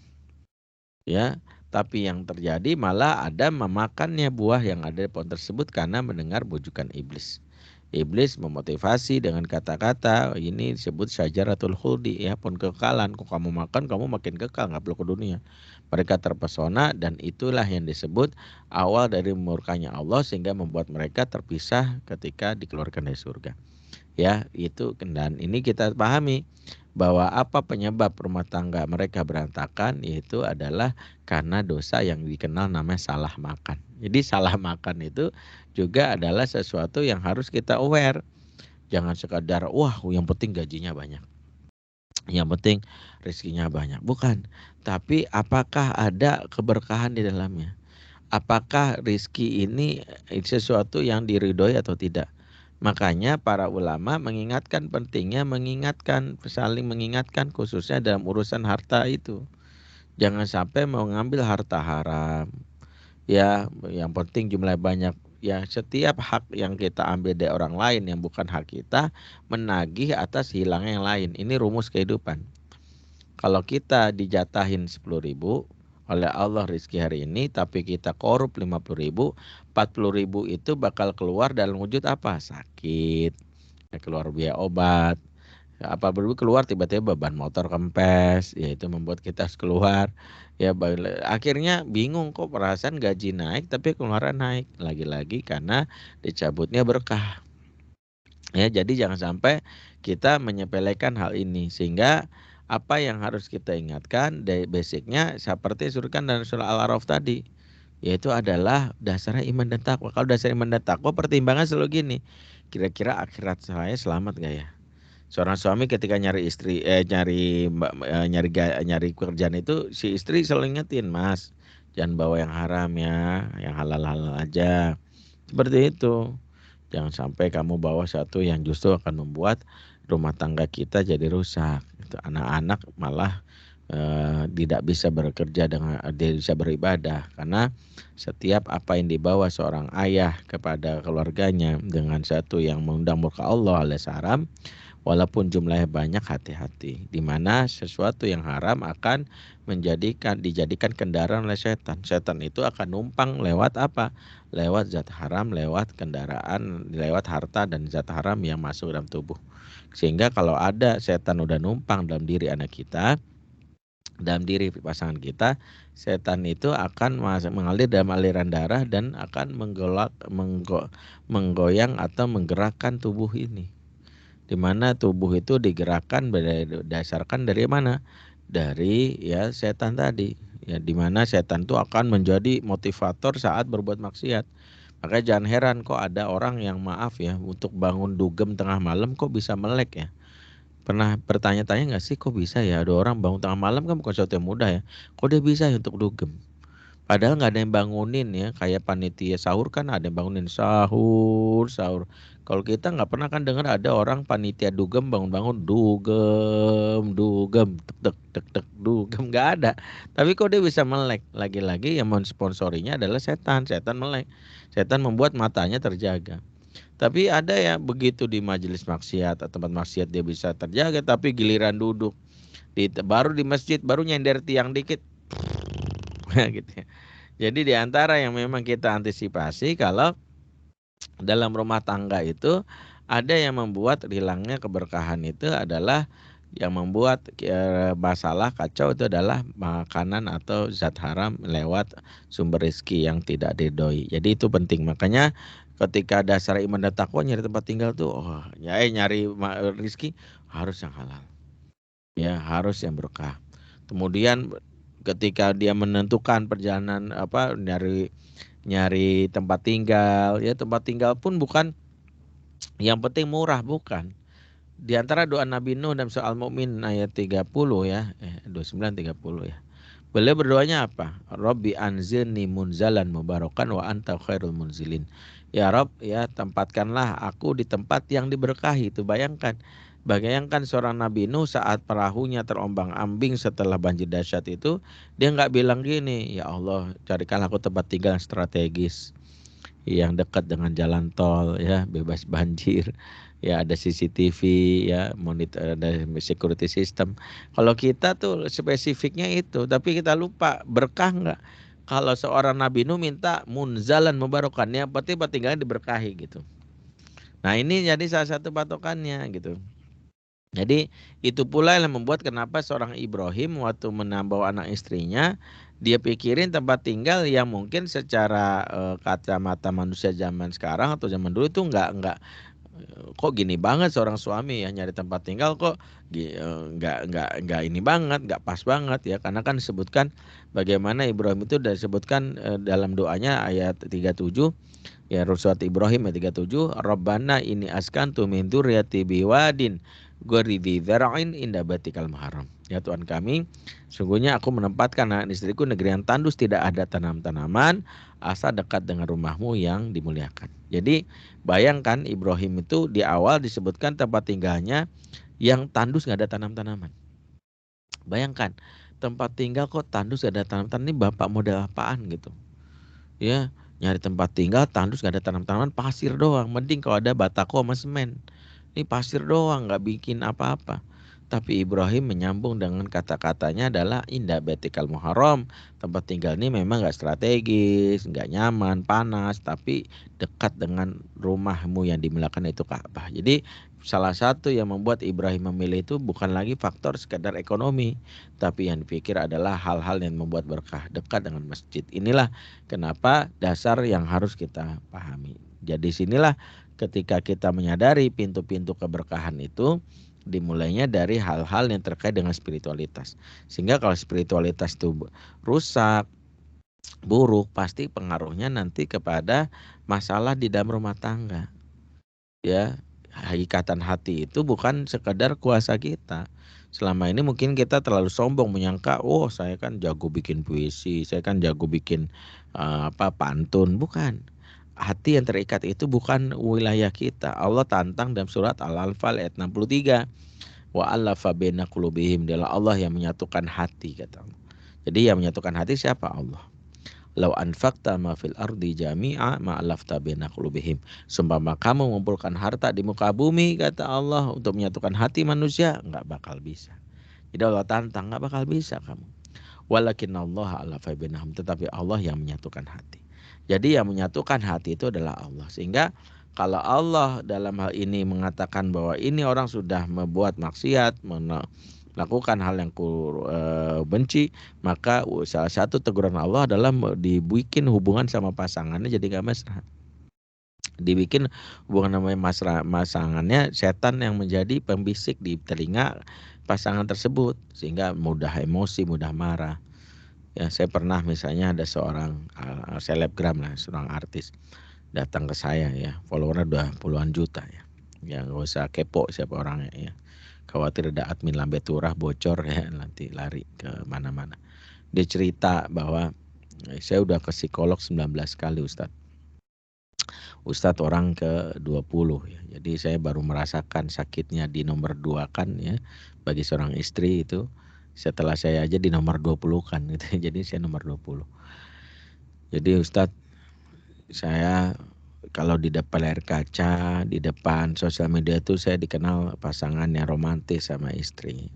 Ya, tapi yang terjadi malah ada memakannya buah yang ada di pohon tersebut karena mendengar bujukan iblis. Iblis memotivasi dengan kata-kata, ini disebut syajaratul khuldi, ya, pohon kekekalan. Kok kamu makan, kamu makin kekal, nggak perlu ke dunia. Mereka terpesona, dan itulah yang disebut awal dari murkanya Allah, sehingga membuat mereka terpisah ketika dikeluarkan dari surga. Ya, itu, dan ini kita pahami bahwa apa penyebab rumah tangga mereka berantakan, yaitu adalah karena dosa yang dikenal namanya salah makan. Jadi salah makan itu juga adalah sesuatu yang harus kita aware. Jangan sekadar wah yang penting gajinya banyak, yang penting rezekinya banyak. Bukan, tapi apakah ada keberkahan di dalamnya? Apakah rezeki ini sesuatu yang diridhoi atau tidak? Makanya para ulama mengingatkan pentingnya saling mengingatkan khususnya dalam urusan harta itu. Jangan sampai mau ngambil harta haram. Ya, yang penting jumlah banyak. Ya, setiap hak yang kita ambil dari orang lain yang bukan hak kita menagih atas hilangnya yang lain. Ini rumus kehidupan. Kalau kita dijatahin 10.000 oleh Allah rezeki hari ini, tapi kita korup 50.000, 40.000 itu bakal keluar dalam wujud apa? Sakit, keluar biaya obat, apa baru keluar tiba-tiba beban motor kempes, ya itu membuat kita harus keluar. Ya akhirnya bingung, kok perasaan gaji naik tapi pengeluaran naik, lagi-lagi karena dicabutnya berkah. Ya, jadi jangan sampai kita menyepelekan hal ini, sehingga apa yang harus kita ingatkan dari basicnya seperti disebutkan dalam surah Al-A'raf tadi, yaitu adalah dasarnya iman dan takwa. Kalau dasar iman dan takwa, pertimbangan selalu gini, kira-kira akhirat saya selamat gak ya? Seorang suami ketika nyari istri, nyari pekerjaan itu, si istri selalu ingetin, Mas, jangan bawa yang haram ya, yang halal-halal aja. Seperti itu. Jangan sampai kamu bawa satu yang justru akan membuat rumah tangga kita jadi rusak. Itu anak-anak malah tidak bisa bekerja dengan tidak bisa beribadah, karena setiap apa yang dibawa seorang ayah kepada keluarganya dengan satu yang mengundang murka Allah alias haram, walaupun jumlahnya banyak, hati-hati, di mana sesuatu yang haram akan dijadikan kendaraan oleh setan. Setan itu akan numpang lewat apa? Lewat zat haram, lewat kendaraan, lewat harta dan zat haram yang masuk dalam tubuh. Sehingga kalau ada setan udah numpang dalam diri anak kita, dalam diri pasangan kita, setan itu akan mengalir dalam aliran darah dan akan menggoyang atau menggerakkan tubuh ini. Di mana tubuh itu digerakkan berdasarkan dari mana? Dari ya setan tadi. Ya, di mana setan itu akan menjadi motivator saat berbuat maksiat. Makanya jangan heran kok ada orang yang maaf ya, untuk bangun dugem tengah malam kok bisa melek ya. Pernah bertanya-tanya nggak sih kok bisa ya ada orang bangun tengah malam, kan bukan sesuatu yang mudah ya. Kok dia bisa ya untuk dugem? Padahal nggak ada yang bangunin ya, kayak panitia sahur kan ada yang bangunin sahur. Kalau kita nggak pernah kan dengar ada orang panitia dugem bangun-bangun dugem tek tek tek dugem, nggak ada. Tapi kok dia bisa melek? Lagi-lagi yang mensponsorinya adalah setan melek. Setan membuat matanya terjaga. Tapi ada ya begitu di majelis maksiat atau tempat maksiat dia bisa terjaga, tapi giliran duduk baru di masjid baru nyender tiang dikit gitu ya. Jadi di antara yang memang kita antisipasi kalau dalam rumah tangga itu ada yang membuat hilangnya keberkahan itu adalah yang membuat masalah kacau itu adalah makanan atau zat haram lewat sumber rezeki yang tidak diridhoi. Jadi itu penting. Makanya ketika dasar iman dan takwa nyari tempat tinggal tuh nyari rezeki harus yang halal. Ya, harus yang berkah. Kemudian ketika dia menentukan perjalanan nyari tempat tinggal, ya tempat tinggal pun bukan yang penting murah, bukan. Di antara doa Nabi Nuh dalam surah Al-Mu'min ayat 30 ya, 29 30 ya. Beliau berdoanya apa? Rabbi anzilni munzalan mubarakan wa anta khairul munzilin. Ya Rabb, ya tempatkanlah aku di tempat yang diberkahi. Itu bayangkan seorang Nabi Nuh saat perahunya terombang-ambing setelah banjir dahsyat itu, dia nggak bilang gini, ya Allah carikanlah aku tempat tinggal yang strategis, yang dekat dengan jalan tol, ya bebas banjir, ya ada CCTV, ya monitor, ada security system. Kalau kita tuh spesifiknya itu, tapi kita lupa berkah nggak? Kalau seorang Nabi Nuh minta munzalan mubarakan, yang penting tinggalnya diberkahi gitu. Nah ini jadi salah satu patokannya gitu. Jadi itu pula yang membuat kenapa seorang Ibrahim waktu menambah anak istrinya, dia pikirin tempat tinggal yang mungkin secara kacamata manusia zaman sekarang atau zaman dulu itu enggak kok gini banget seorang suami ya nyari tempat tinggal kok enggak ini banget, enggak pas banget ya, karena kan disebutkan bagaimana Ibrahim itu disebutkan dalam doanya ayat 37 ya, surat Ibrahim ayat 37, Rabbana ini askantu min dzurriyyati biwadin ghairi dzar'in inda batikal muharram. Ya Tuhan kami, sungguhnya aku menempatkan anak istriku negeri yang tandus tidak ada tanam-tanaman, asal dekat dengan rumahmu yang dimuliakan. Jadi bayangkan Ibrahim itu di awal disebutkan tempat tinggalnya yang tandus nggak ada tanam-tanaman. Bayangkan tempat tinggal kok tandus nggak ada tanam-tanaman, ini bapak model apaan gitu. Ya, nyari tempat tinggal tandus nggak ada tanam-tanaman, pasir doang. Mending kalau ada batako sama semen. Ini pasir doang, nggak bikin apa-apa. Tapi Ibrahim menyambung dengan kata-katanya adalah indah batikal muharram. Tempat tinggal ini memang nggak strategis, nggak nyaman, panas, tapi dekat dengan rumahmu yang dimulakan itu Ka'bah. Jadi salah satu yang membuat Ibrahim memilih itu bukan lagi faktor sekedar ekonomi, tapi yang dipikir adalah hal-hal yang membuat berkah, dekat dengan masjid. Inilah kenapa dasar yang harus kita pahami. Jadi sinilah ketika kita menyadari pintu-pintu keberkahan itu dimulainya dari hal-hal yang terkait dengan spiritualitas. Sehingga kalau spiritualitas itu rusak, buruk, pasti pengaruhnya nanti kepada masalah di dalam rumah tangga. Ya, ikatan hati itu bukan sekedar kuasa kita. Selama ini mungkin kita terlalu sombong menyangka, oh saya kan jago bikin puisi, saya kan jago bikin pantun. Bukan. Hati yang terikat itu bukan wilayah kita. Allah tantang dalam surat Al-Anfal ayat 63. Wa allafa baina qulubihim, dialah Allah yang menyatukan hati kata Allah. Jadi yang menyatukan hati siapa? Allah. Lau anfaqta ma fil ardi jami'a ma alafta baina qulubihim. Sumpama kamu mengumpulkan harta di muka bumi kata Allah untuk menyatukan hati manusia, enggak bakal bisa. Jadi Allah tantang, enggak bakal bisa kamu. Walakinnallaha alafa bainahum, tetapi Allah yang menyatukan hati. Jadi yang menyatukan hati itu adalah Allah. Sehingga kalau Allah dalam hal ini mengatakan bahwa ini orang sudah membuat maksiat, melakukan hal yang benci, maka salah satu teguran Allah adalah dibikin hubungan sama pasangannya jadi gak mesra. Dibikin hubungan sama pasangannya setan yang menjadi pembisik di telinga pasangan tersebut, sehingga mudah emosi, mudah marah. Ya, saya pernah misalnya ada seorang selebgram lah, seorang artis datang ke saya ya, followernya udah puluhan juta ya. Ya nggak usah kepo siapa orangnya ya. Khawatir ada admin lambe turah bocor ya, nanti lari ke mana-mana. Dia cerita bahwa Saya udah ke psikolog 19 kali Ustadz. Ustadz orang ke-20 ya. Jadi saya baru merasakan sakitnya di nomor 2 kan ya. Bagi seorang istri itu setelah saya aja di nomor 20 kan gitu. Jadi saya nomor 20. Jadi Ustadz, saya kalau di depan layar kaca, di depan sosial media itu saya dikenal pasangan yang romantis sama istri.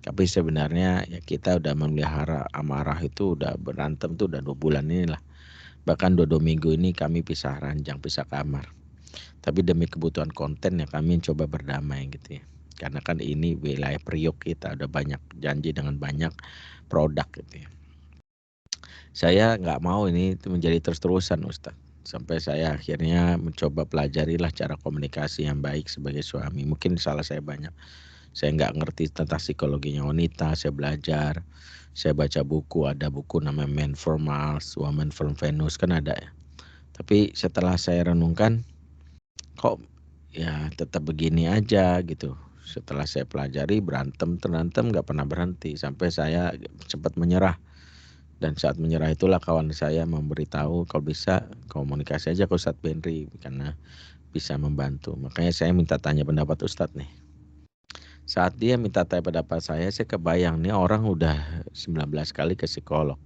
Tapi sebenarnya ya kita udah memelihara amarah itu udah berantem tuh udah 2 bulan inilah. Bahkan 2 minggu ini kami pisah ranjang, pisah kamar. Tapi demi kebutuhan konten ya kami coba berdamai gitu ya. Karena kan ini wilayah Priok kita udah banyak janji dengan banyak produk gitu ya. Saya nggak mau ini menjadi terus-terusan Ustadz. Sampai saya akhirnya mencoba pelajarilah cara komunikasi yang baik sebagai suami. Mungkin salah saya banyak. Saya nggak ngerti tentang psikologinya wanita, saya belajar. Saya baca buku, ada buku namanya Men from Mars, Woman from Venus, kan ada ya. Tapi setelah saya renungkan, kok ya tetap begini aja gitu. Setelah saya pelajari berantem nggak pernah berhenti sampai saya sempat menyerah. Dan saat menyerah itulah kawan saya memberitahu kalau bisa komunikasi aja ke Ustadz Benri karena bisa membantu. Makanya saya minta tanya pendapat Ustadz nih. Saat dia minta tanya pendapat saya kebayang nih orang udah 19 kali ke psikolog.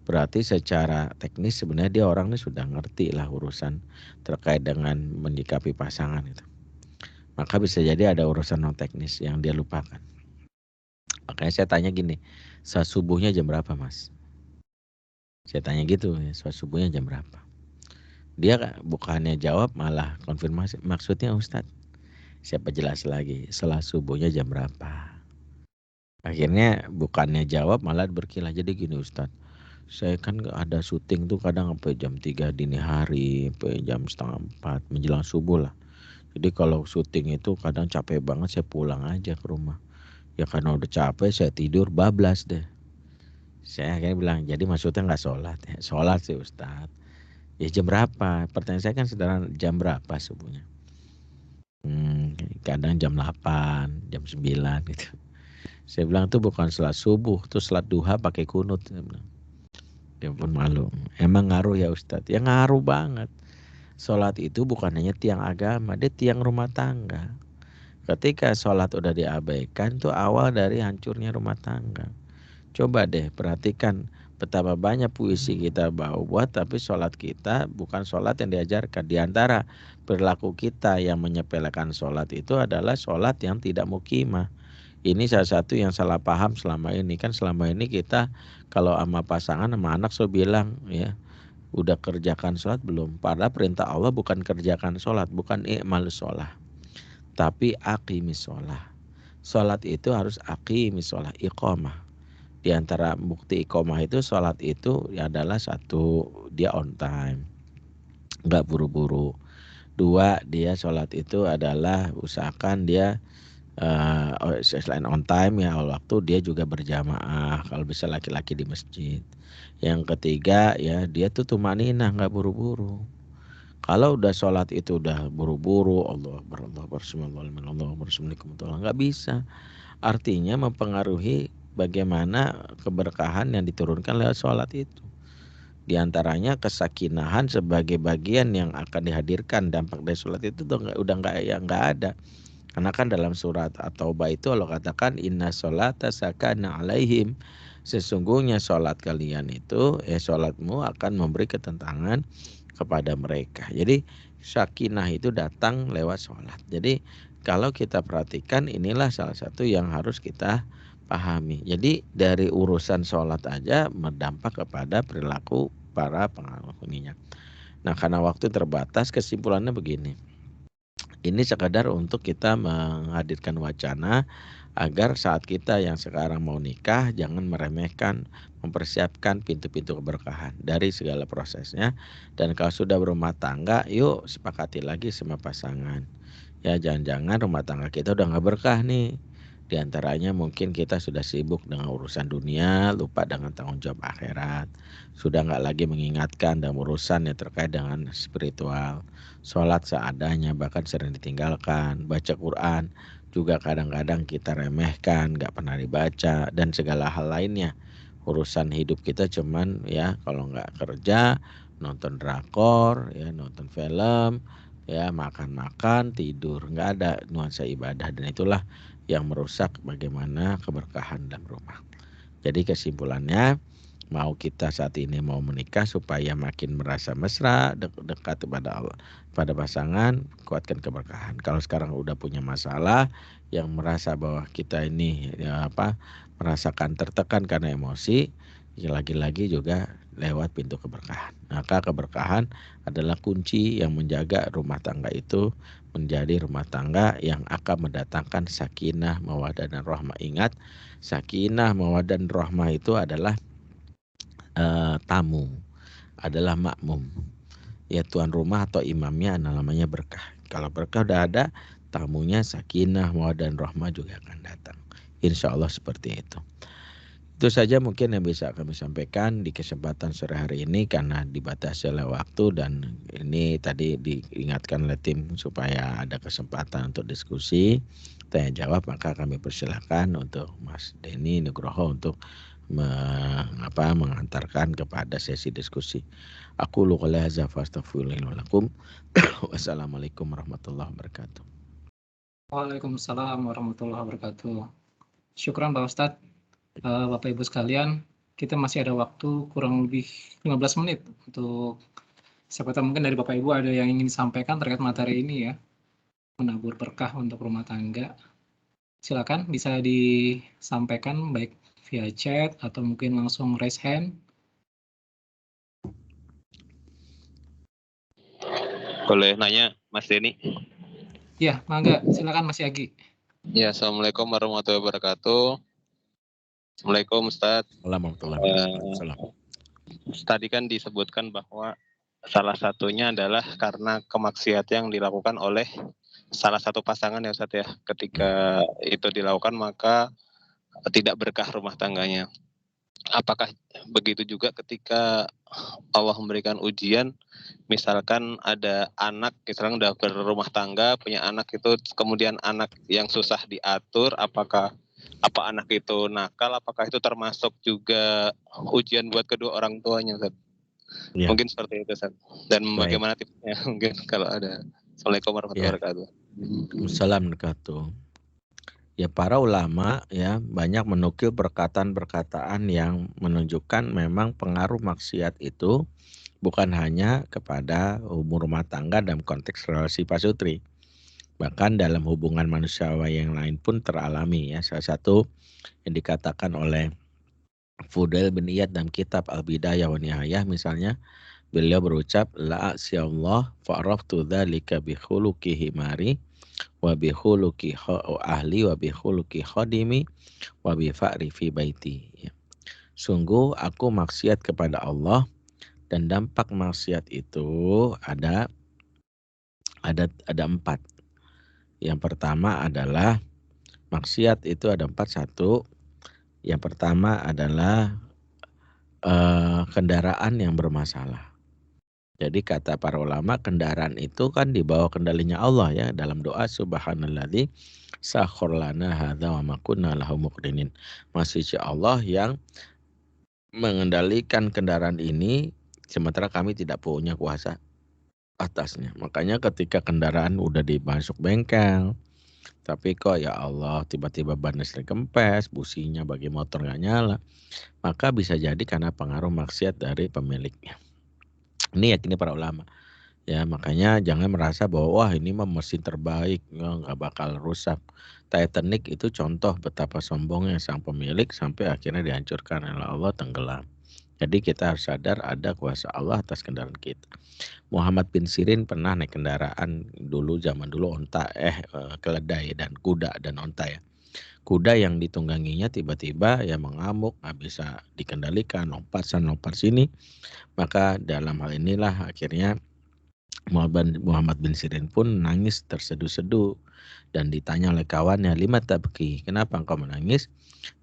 Berarti secara teknis sebenarnya dia orangnya sudah ngerti lah urusan terkait dengan menyikapi pasangan itu. Maka bisa jadi ada urusan non teknis yang dia lupakan. Makanya saya tanya gini, saat subuhnya jam berapa Mas? Saya tanya gitu, saat subuhnya jam berapa? Dia bukannya jawab malah konfirmasi, maksudnya Ustadz? Siapa jelas lagi, setelah subuhnya jam berapa? Akhirnya bukannya jawab malah berkilah. Jadi gini Ustadz, saya kan ada syuting tuh kadang sampai jam 3 dini hari, sampai jam setengah 4 menjelang subuh lah. Jadi kalau syuting itu kadang capek banget saya pulang aja ke rumah. Ya karena udah capek saya tidur bablas deh. Saya akhirnya bilang, jadi maksudnya nggak sholat ya? Sholat sih Ustadz. Ya jam berapa? Pertanyaan saya kan sederhana, jam berapa subuhnya? Kadang jam 8, jam 9 gitu. Saya bilang itu bukan sholat subuh, itu sholat duha pakai kunut. Saya bilang. Dia pun malu. Emang ngaruh ya Ustadz? Ya ngaruh banget. Sholat itu bukan hanya tiang agama, dia tiang rumah tangga. Ketika sholat udah diabaikan, itu awal dari hancurnya rumah tangga. Coba deh perhatikan betapa banyak puisi kita buat, tapi sholat kita bukan sholat yang diajarkan. Di antara perilaku kita yang menyepelekan sholat itu adalah sholat yang tidak mukimah. Ini salah satu yang salah paham selama ini. Kan selama ini kita kalau sama pasangan sama anak bilang ya, udah kerjakan sholat belum? Padahal perintah Allah bukan kerjakan sholat, bukan i'mal sholat, tapi aqimis sholat. Sholat itu harus aqimis sholat, iqamah. Di antara bukti iqamah itu sholat itu adalah satu, dia on time, nggak buru-buru. 2, dia sholat itu adalah usahakan dia selain on time ya waktu dia juga berjamaah kalau bisa laki-laki di masjid. Yang ketiga ya dia tuh tumaninah nggak buru-buru. Kalau udah sholat itu udah buru-buru, Allah Akbar, Allah Akbar, Allah Akbar, nggak bisa. Artinya mempengaruhi bagaimana keberkahan yang diturunkan lewat sholat itu. Di antaranya kesakinahan sebagai bagian yang akan dihadirkan dampak dari sholat itu udah nggak ada. Karena kan dalam surat At-Taubah itu Allah katakan inna sholata sakana alaihim. Sesungguhnya sholat kalian itu sholatmu akan memberi ketentangan kepada mereka. Jadi sakinah itu datang lewat sholat. Jadi kalau kita perhatikan inilah salah satu yang harus kita pahami. Jadi dari urusan sholat aja berdampak kepada perilaku para penghuninya. Nah karena waktu terbatas kesimpulannya begini. Ini sekadar untuk kita menghadirkan wacana agar saat kita yang sekarang mau nikah jangan meremehkan, mempersiapkan pintu-pintu keberkahan dari segala prosesnya. Dan kalau sudah berumah tangga, yuk sepakati lagi sama pasangan. Ya jangan-jangan rumah tangga kita udah gak berkah nih. Di antaranya mungkin kita sudah sibuk dengan urusan dunia, lupa dengan tanggung jawab akhirat. Sudah gak lagi mengingatkan dalam urusan yang terkait dengan spiritual. Sholat seadanya bahkan sering ditinggalkan. Baca Quran juga kadang-kadang kita remehkan, gak pernah dibaca dan segala hal lainnya. urusan hidup kita cuman ya kalau nggak kerja, nonton drakor, ya nonton film, ya makan-makan, tidur, nggak ada nuansa ibadah, dan itulah yang merusak bagaimana keberkahan dalam rumah. Jadi kesimpulannya, mau kita saat ini mau menikah supaya makin merasa mesra, dekat kepada Allah, pada pasangan, kuatkan keberkahan. Kalau sekarang udah punya masalah, yang merasa bahwa kita ini merasakan tertekan karena emosi, lagi-lagi juga lewat pintu keberkahan. Maka keberkahan adalah kunci yang menjaga rumah tangga itu menjadi rumah tangga yang akan mendatangkan sakinah, mawaddah, dan rahmah. Ingat, sakinah, mawaddah, dan rahmah itu adalah tamu, adalah makmum. Ya tuan rumah atau imamnya namanya berkah. Kalau berkah udah ada, tamunya sakinah, mawaddah, dan rahmah juga akan datang. Insya Allah seperti itu. Itu saja mungkin yang bisa kami sampaikan di kesempatan sore hari ini karena dibatasi oleh waktu, dan ini tadi diingatkan oleh tim supaya ada kesempatan untuk diskusi, tanya jawab, maka kami persilakan untuk Mas Denny Nugroho untuk mengantarkan kepada sesi diskusi. Aku qouli hadza wa astaghfirullahi wa lakum. Wassalamualaikum warahmatullahi wabarakatuh. Waalaikumsalam warahmatullahi wabarakatuh. Syukran Pak Ustadz. Bapak Ibu sekalian, kita masih ada waktu kurang lebih 15 menit untuk siapa tahu mungkin dari Bapak Ibu ada yang ingin disampaikan terkait materi ini ya, menabur berkah untuk rumah tangga. Silakan bisa disampaikan baik via chat atau mungkin langsung raise hand. Boleh nanya Mas Denny? Ya, mangga, silakan Mas Yagi. Ya, Assalamualaikum warahmatullahi wabarakatuh. Assalamualaikum Ustadz. Warahmatullahi wabarakatuh. Tadi kan disebutkan bahwa salah satunya adalah karena kemaksiatan yang dilakukan oleh salah satu pasangan ya Ustadz ya. Ketika itu dilakukan maka tidak berkah rumah tangganya. Apakah begitu juga ketika Allah memberikan ujian, misalkan ada anak, misalkan udah berumah tangga, punya anak itu, kemudian anak yang susah diatur, apa anak itu nakal, apakah itu termasuk juga ujian buat kedua orang tuanya, Ustaz? Ya. Mungkin seperti itu, Ustaz. Dan bagaimana tipsnya mungkin kalau ada. Assalamualaikum warahmatullahi wabarakatuh. Assalamualaikum warahmatullahi wabarakatuh. Ya, para ulama ya banyak menukil perkataan-perkataan yang menunjukkan memang pengaruh maksiat itu bukan hanya kepada rumah tangga dalam konteks relasi pasutri. Bahkan dalam hubungan manusiawi yang lain pun teralami ya. Salah satu yang dikatakan oleh Fudail bin Iyad dalam kitab Al-Bidayah wa Nihayah misalnya, beliau berucap, la asyallah fa'raftu dzalika bi khuluqihi mari wa bi khuluqi ahli wa bi khuluqi khadimi wa bi fa'ri fi baiti. Ya. Sungguh aku maksiat kepada Allah, dan dampak maksiat itu ada 4. Yang pertama adalah maksiat itu ada 4. Satu, yang pertama adalah kendaraan yang bermasalah. Jadi kata para ulama, kendaraan itu kan di bawah kendalinya Allah ya, dalam doa subhanalladzi sakhkhar lana hadza wa ma kunna lahu muqrinin. Maksudnya Allah yang mengendalikan kendaraan ini sementara kami tidak punya kuasa atasnya. Makanya ketika kendaraan udah dimasuk bengkel, tapi kok ya Allah tiba-tiba ban listrik kempes, businya bagi motor nggak nyala, maka bisa jadi karena pengaruh maksiat dari pemiliknya. Ini yakini para ulama. Ya makanya jangan merasa bahwa wah ini mah mesin terbaik, nggak bakal rusak. Titanic itu contoh betapa sombongnya sang pemilik sampai akhirnya dihancurkan oleh Allah, tenggelam. Jadi kita harus sadar ada kuasa Allah atas kendaraan kita. Muhammad bin Sirin pernah naik kendaraan zaman dulu keledai dan kuda dan onta ya. Kuda yang ditungganginya tiba-tiba ya mengamuk, nggak bisa dikendalikan, lompat sana lompat sini. Maka dalam hal inilah akhirnya Muhammad bin Sirin pun nangis terseduh-seduh dan ditanya oleh kawannya, lima tabki, kenapa engkau menangis?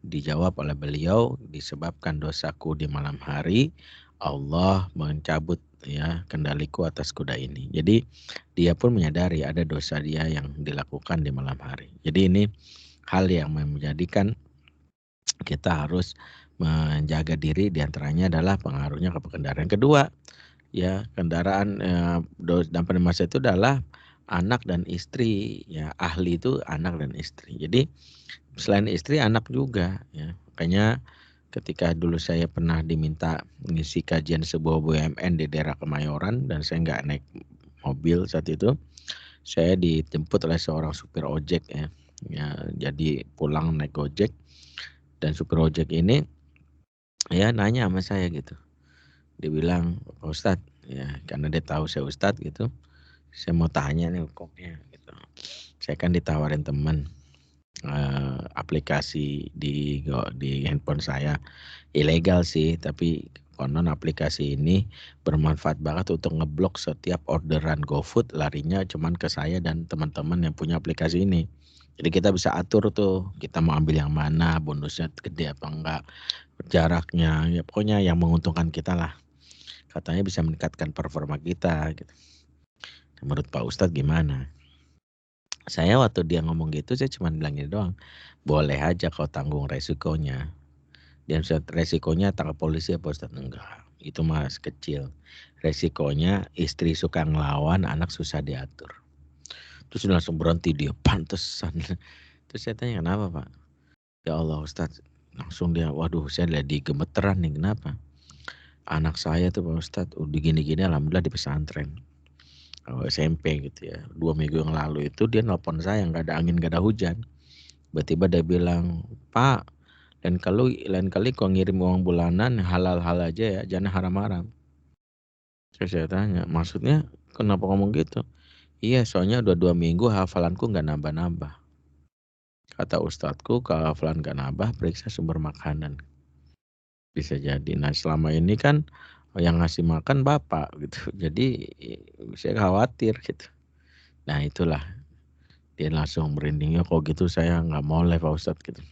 Dijawab oleh beliau, disebabkan dosaku di malam hari, Allah mencabut ya kendaliku atas kuda ini. Jadi dia pun menyadari ada dosa dia yang dilakukan di malam hari. Jadi ini hal yang menjadikan kita harus menjaga diri diantaranya adalah pengaruhnya ke kendaraan. Kedua, ya kendaraan dampak masa itu adalah anak dan istri, ya ahli itu anak dan istri. Jadi selain istri anak juga, ya makanya ketika dulu saya pernah diminta ngisi kajian sebuah BUMN di daerah Kemayoran dan saya nggak naik mobil saat itu, saya dijemput oleh seorang supir ojek ya jadi pulang naik ojek dan supir ojek ini ya nanya sama saya gitu. Dia bilang, "Pak Ustadz," ya karena dia tahu saya Ustadz gitu, "saya mau tanya nih hukumnya," gitu. Saya kan ditawarin teman aplikasi di handphone saya, ilegal sih tapi konon aplikasi ini bermanfaat banget untuk ngeblok setiap orderan GoFood larinya cuman ke saya dan teman-teman yang punya aplikasi ini. Jadi kita bisa atur tuh, kita mau ambil yang mana, bonusnya gede apa enggak, jaraknya, ya pokoknya yang menguntungkan kita lah. Katanya bisa meningkatkan performa kita gitu. Menurut Pak Ustadz gimana? Saya waktu dia ngomong gitu saya cuma bilang gini doang, "Boleh aja kau tanggung resikonya." Dan resikonya tangkap polisi ya Pak Ustadz? Enggak, itu mah kecil. Resikonya istri suka ngelawan, anak susah diatur. Terus dia langsung berhenti dia, pantesan. Terus saya tanya, "Kenapa Pak?" "Ya Allah Ustadz," langsung dia, waduh saya lagi gemeteran nih, "Kenapa?" "Anak saya tuh Pak Ustadz udah gini-gini alhamdulillah di pesantren." SMP gitu ya, 2 minggu yang lalu itu dia nelpon saya nggak ada angin nggak ada hujan. Tiba-tiba dia bilang, "Pak, lain kali kau ngirim uang bulanan halal-halal aja ya, jangan haram-haram." Saya tanya, "Maksudnya kenapa ngomong gitu?" "Iya soalnya udah 2 minggu hafalanku nggak nambah-nambah. Kata ustadku kalau hafalan nggak nambah periksa sumber makanan." Bisa jadi. Nah selama ini kan yang ngasih makan bapak gitu. Jadi saya khawatir gitu. Nah itulah dia langsung merinding, "Ya kalau gitu saya nggak mau lah Pak Ustadz," gitu.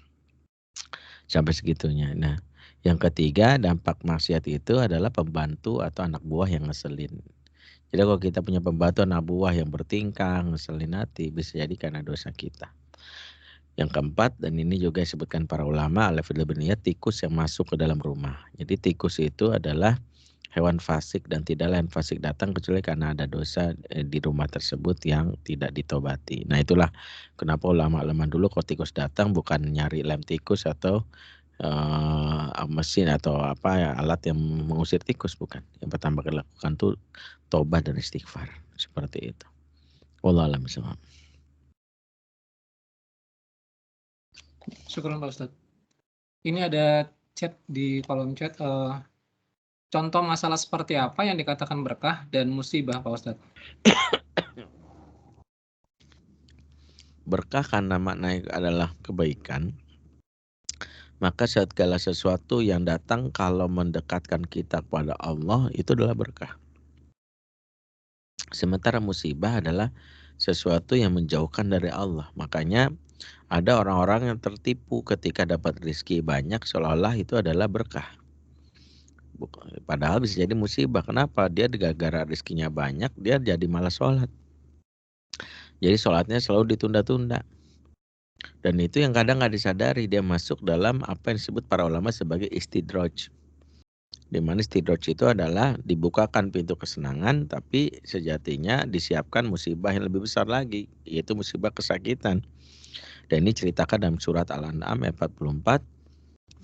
Sampai segitunya. Nah, yang ketiga dampak maksiat itu adalah pembantu atau anak buah yang ngeselin. Jadi kalau kita punya pembantu anak buah yang bertingkah, ngeselin hati, bisa jadi karena dosa kita. Yang keempat, dan ini juga disebutkan para ulama, tikus yang masuk ke dalam rumah. Jadi tikus itu adalah hewan fasik dan tidak lain fasik datang kecuali karena ada dosa di rumah tersebut yang tidak ditobati. Nah itulah kenapa ulama zaman dulu kalau tikus datang bukan nyari lem tikus atau mesin atau apa ya alat yang mengusir tikus, bukan. Yang pertama kali lakukan tuh tobat dan istighfar, seperti itu. Wallahu a'lam bishawab. Syukuran Pak Ustadz. Ini ada chat di kolom chat, contoh masalah seperti apa yang dikatakan berkah dan musibah Pak Ustadz? Berkah karena maknanya adalah kebaikan, maka segala sesuatu yang datang kalau mendekatkan kita kepada Allah itu adalah berkah. Sementara musibah adalah sesuatu yang menjauhkan dari Allah. Makanya ada orang-orang yang tertipu ketika dapat rezeki banyak seolah-olah itu adalah berkah. Padahal bisa jadi musibah. Kenapa? Dia gara-gara rezekinya banyak, dia jadi malas sholat. Jadi sholatnya selalu ditunda-tunda. Dan itu yang kadang nggak disadari, dia masuk dalam apa yang disebut para ulama sebagai istidraj. Di mana istidraj itu adalah dibukakan pintu kesenangan, tapi sejatinya disiapkan musibah yang lebih besar lagi, yaitu musibah kesakitan. Dan ini ceritakan dalam surat Al-An'am ayat 44.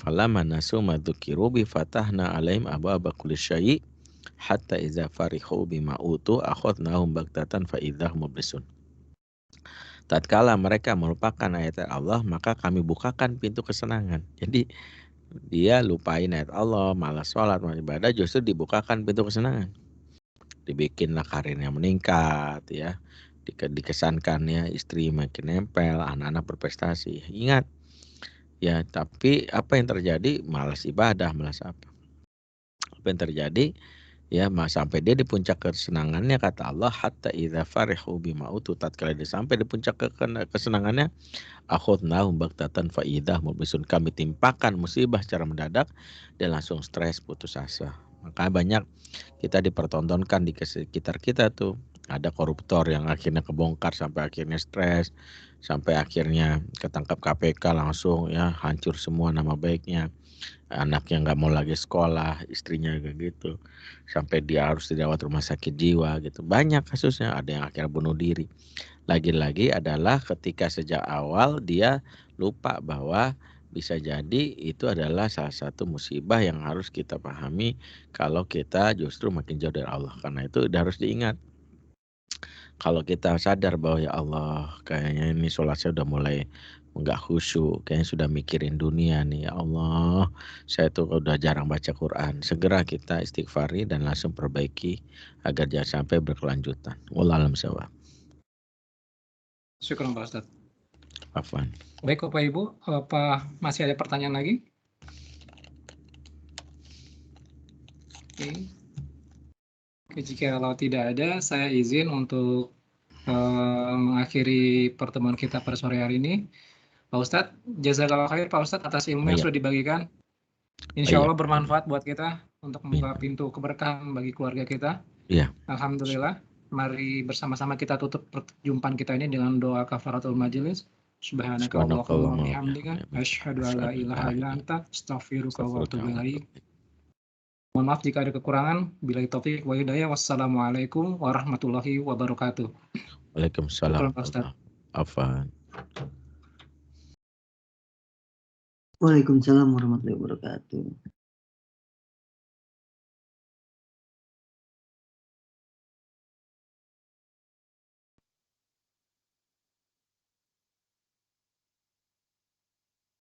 Falamma nasu ma dzukiru bi fatahna 'alaihim abwaaba kulli syai' hatta idza farihu bima utu akhadnahum baghtatan fa idzahum mublisun. Tatkala mereka melupakan ayat Allah, maka kami bukakan pintu kesenangan. Jadi dia lupain ayat Allah, malas sholat, malas ibadah, justru dibukakan pintu kesenangan. Dibikinlah karirnya meningkat, ya, dikesankan ya istri makin nempel, anak-anak berprestasi. Ingat, ya tapi apa yang terjadi? Malas ibadah, malas apa? Apa yang terjadi? Ya, sampai dia di puncak kesenangannya kata Allah hatta idza farihu bima utu, tatkala dia sampai di puncak kesenangannya akhadnahum baghtatan fa idzahum mublisun, kami timpakan musibah secara mendadak dan langsung stres putus asa. Maka banyak kita dipertontonkan di sekitar kita tuh ada koruptor yang akhirnya kebongkar sampai akhirnya stres, sampai akhirnya ketangkap KPK langsung ya hancur semua nama baiknya. anaknya nggak mau lagi sekolah, istrinya kayak gitu, sampai dia harus dirawat rumah sakit jiwa gitu. Banyak kasusnya, ada yang akhirnya bunuh diri. Lagi-lagi adalah ketika sejak awal dia lupa bahwa bisa jadi itu adalah salah satu musibah yang harus kita pahami kalau kita justru makin jauh dari Allah. Karena itu harus diingat. Kalau kita sadar bahwa ya Allah kayaknya ini sholat saya udah mulai nggak khusyuk, kayaknya sudah mikirin dunia nih, ya Allah saya tuh udah jarang baca Quran. Segera kita istighfari dan langsung perbaiki agar jangan sampai berkelanjutan. Wallahu a'lam bishawab. Syukran Pak Ustadz. Afwan. Baik Bapak Ibu, apa masih ada pertanyaan lagi? Oke. Oke, jika kalau tidak ada, saya izin untuk mengakhiri pertemuan kita pada sore hari ini. Pak Ustadz, jazakallah khair Pak Ustadz atas ilmu yang Iya. sudah dibagikan. Insya Allah bermanfaat buat kita untuk membuka pintu keberkahan bagi keluarga kita. Iya. Alhamdulillah. Mari bersama-sama kita tutup perjumpaan kita ini dengan doa kafaratul majelis. Subhanaka Allahumma bihamdika asyhadu an la ilaha illa anta astaghfiruka wa atubu ilaik. Mohon maaf jika ada kekurangan. Billahi taufiq wa hidayah. Wassalamualaikum warahmatullahi wabarakatuh. Waalaikumsalam. Afwan. Waalaikumsalam warahmatullahi wabarakatuh.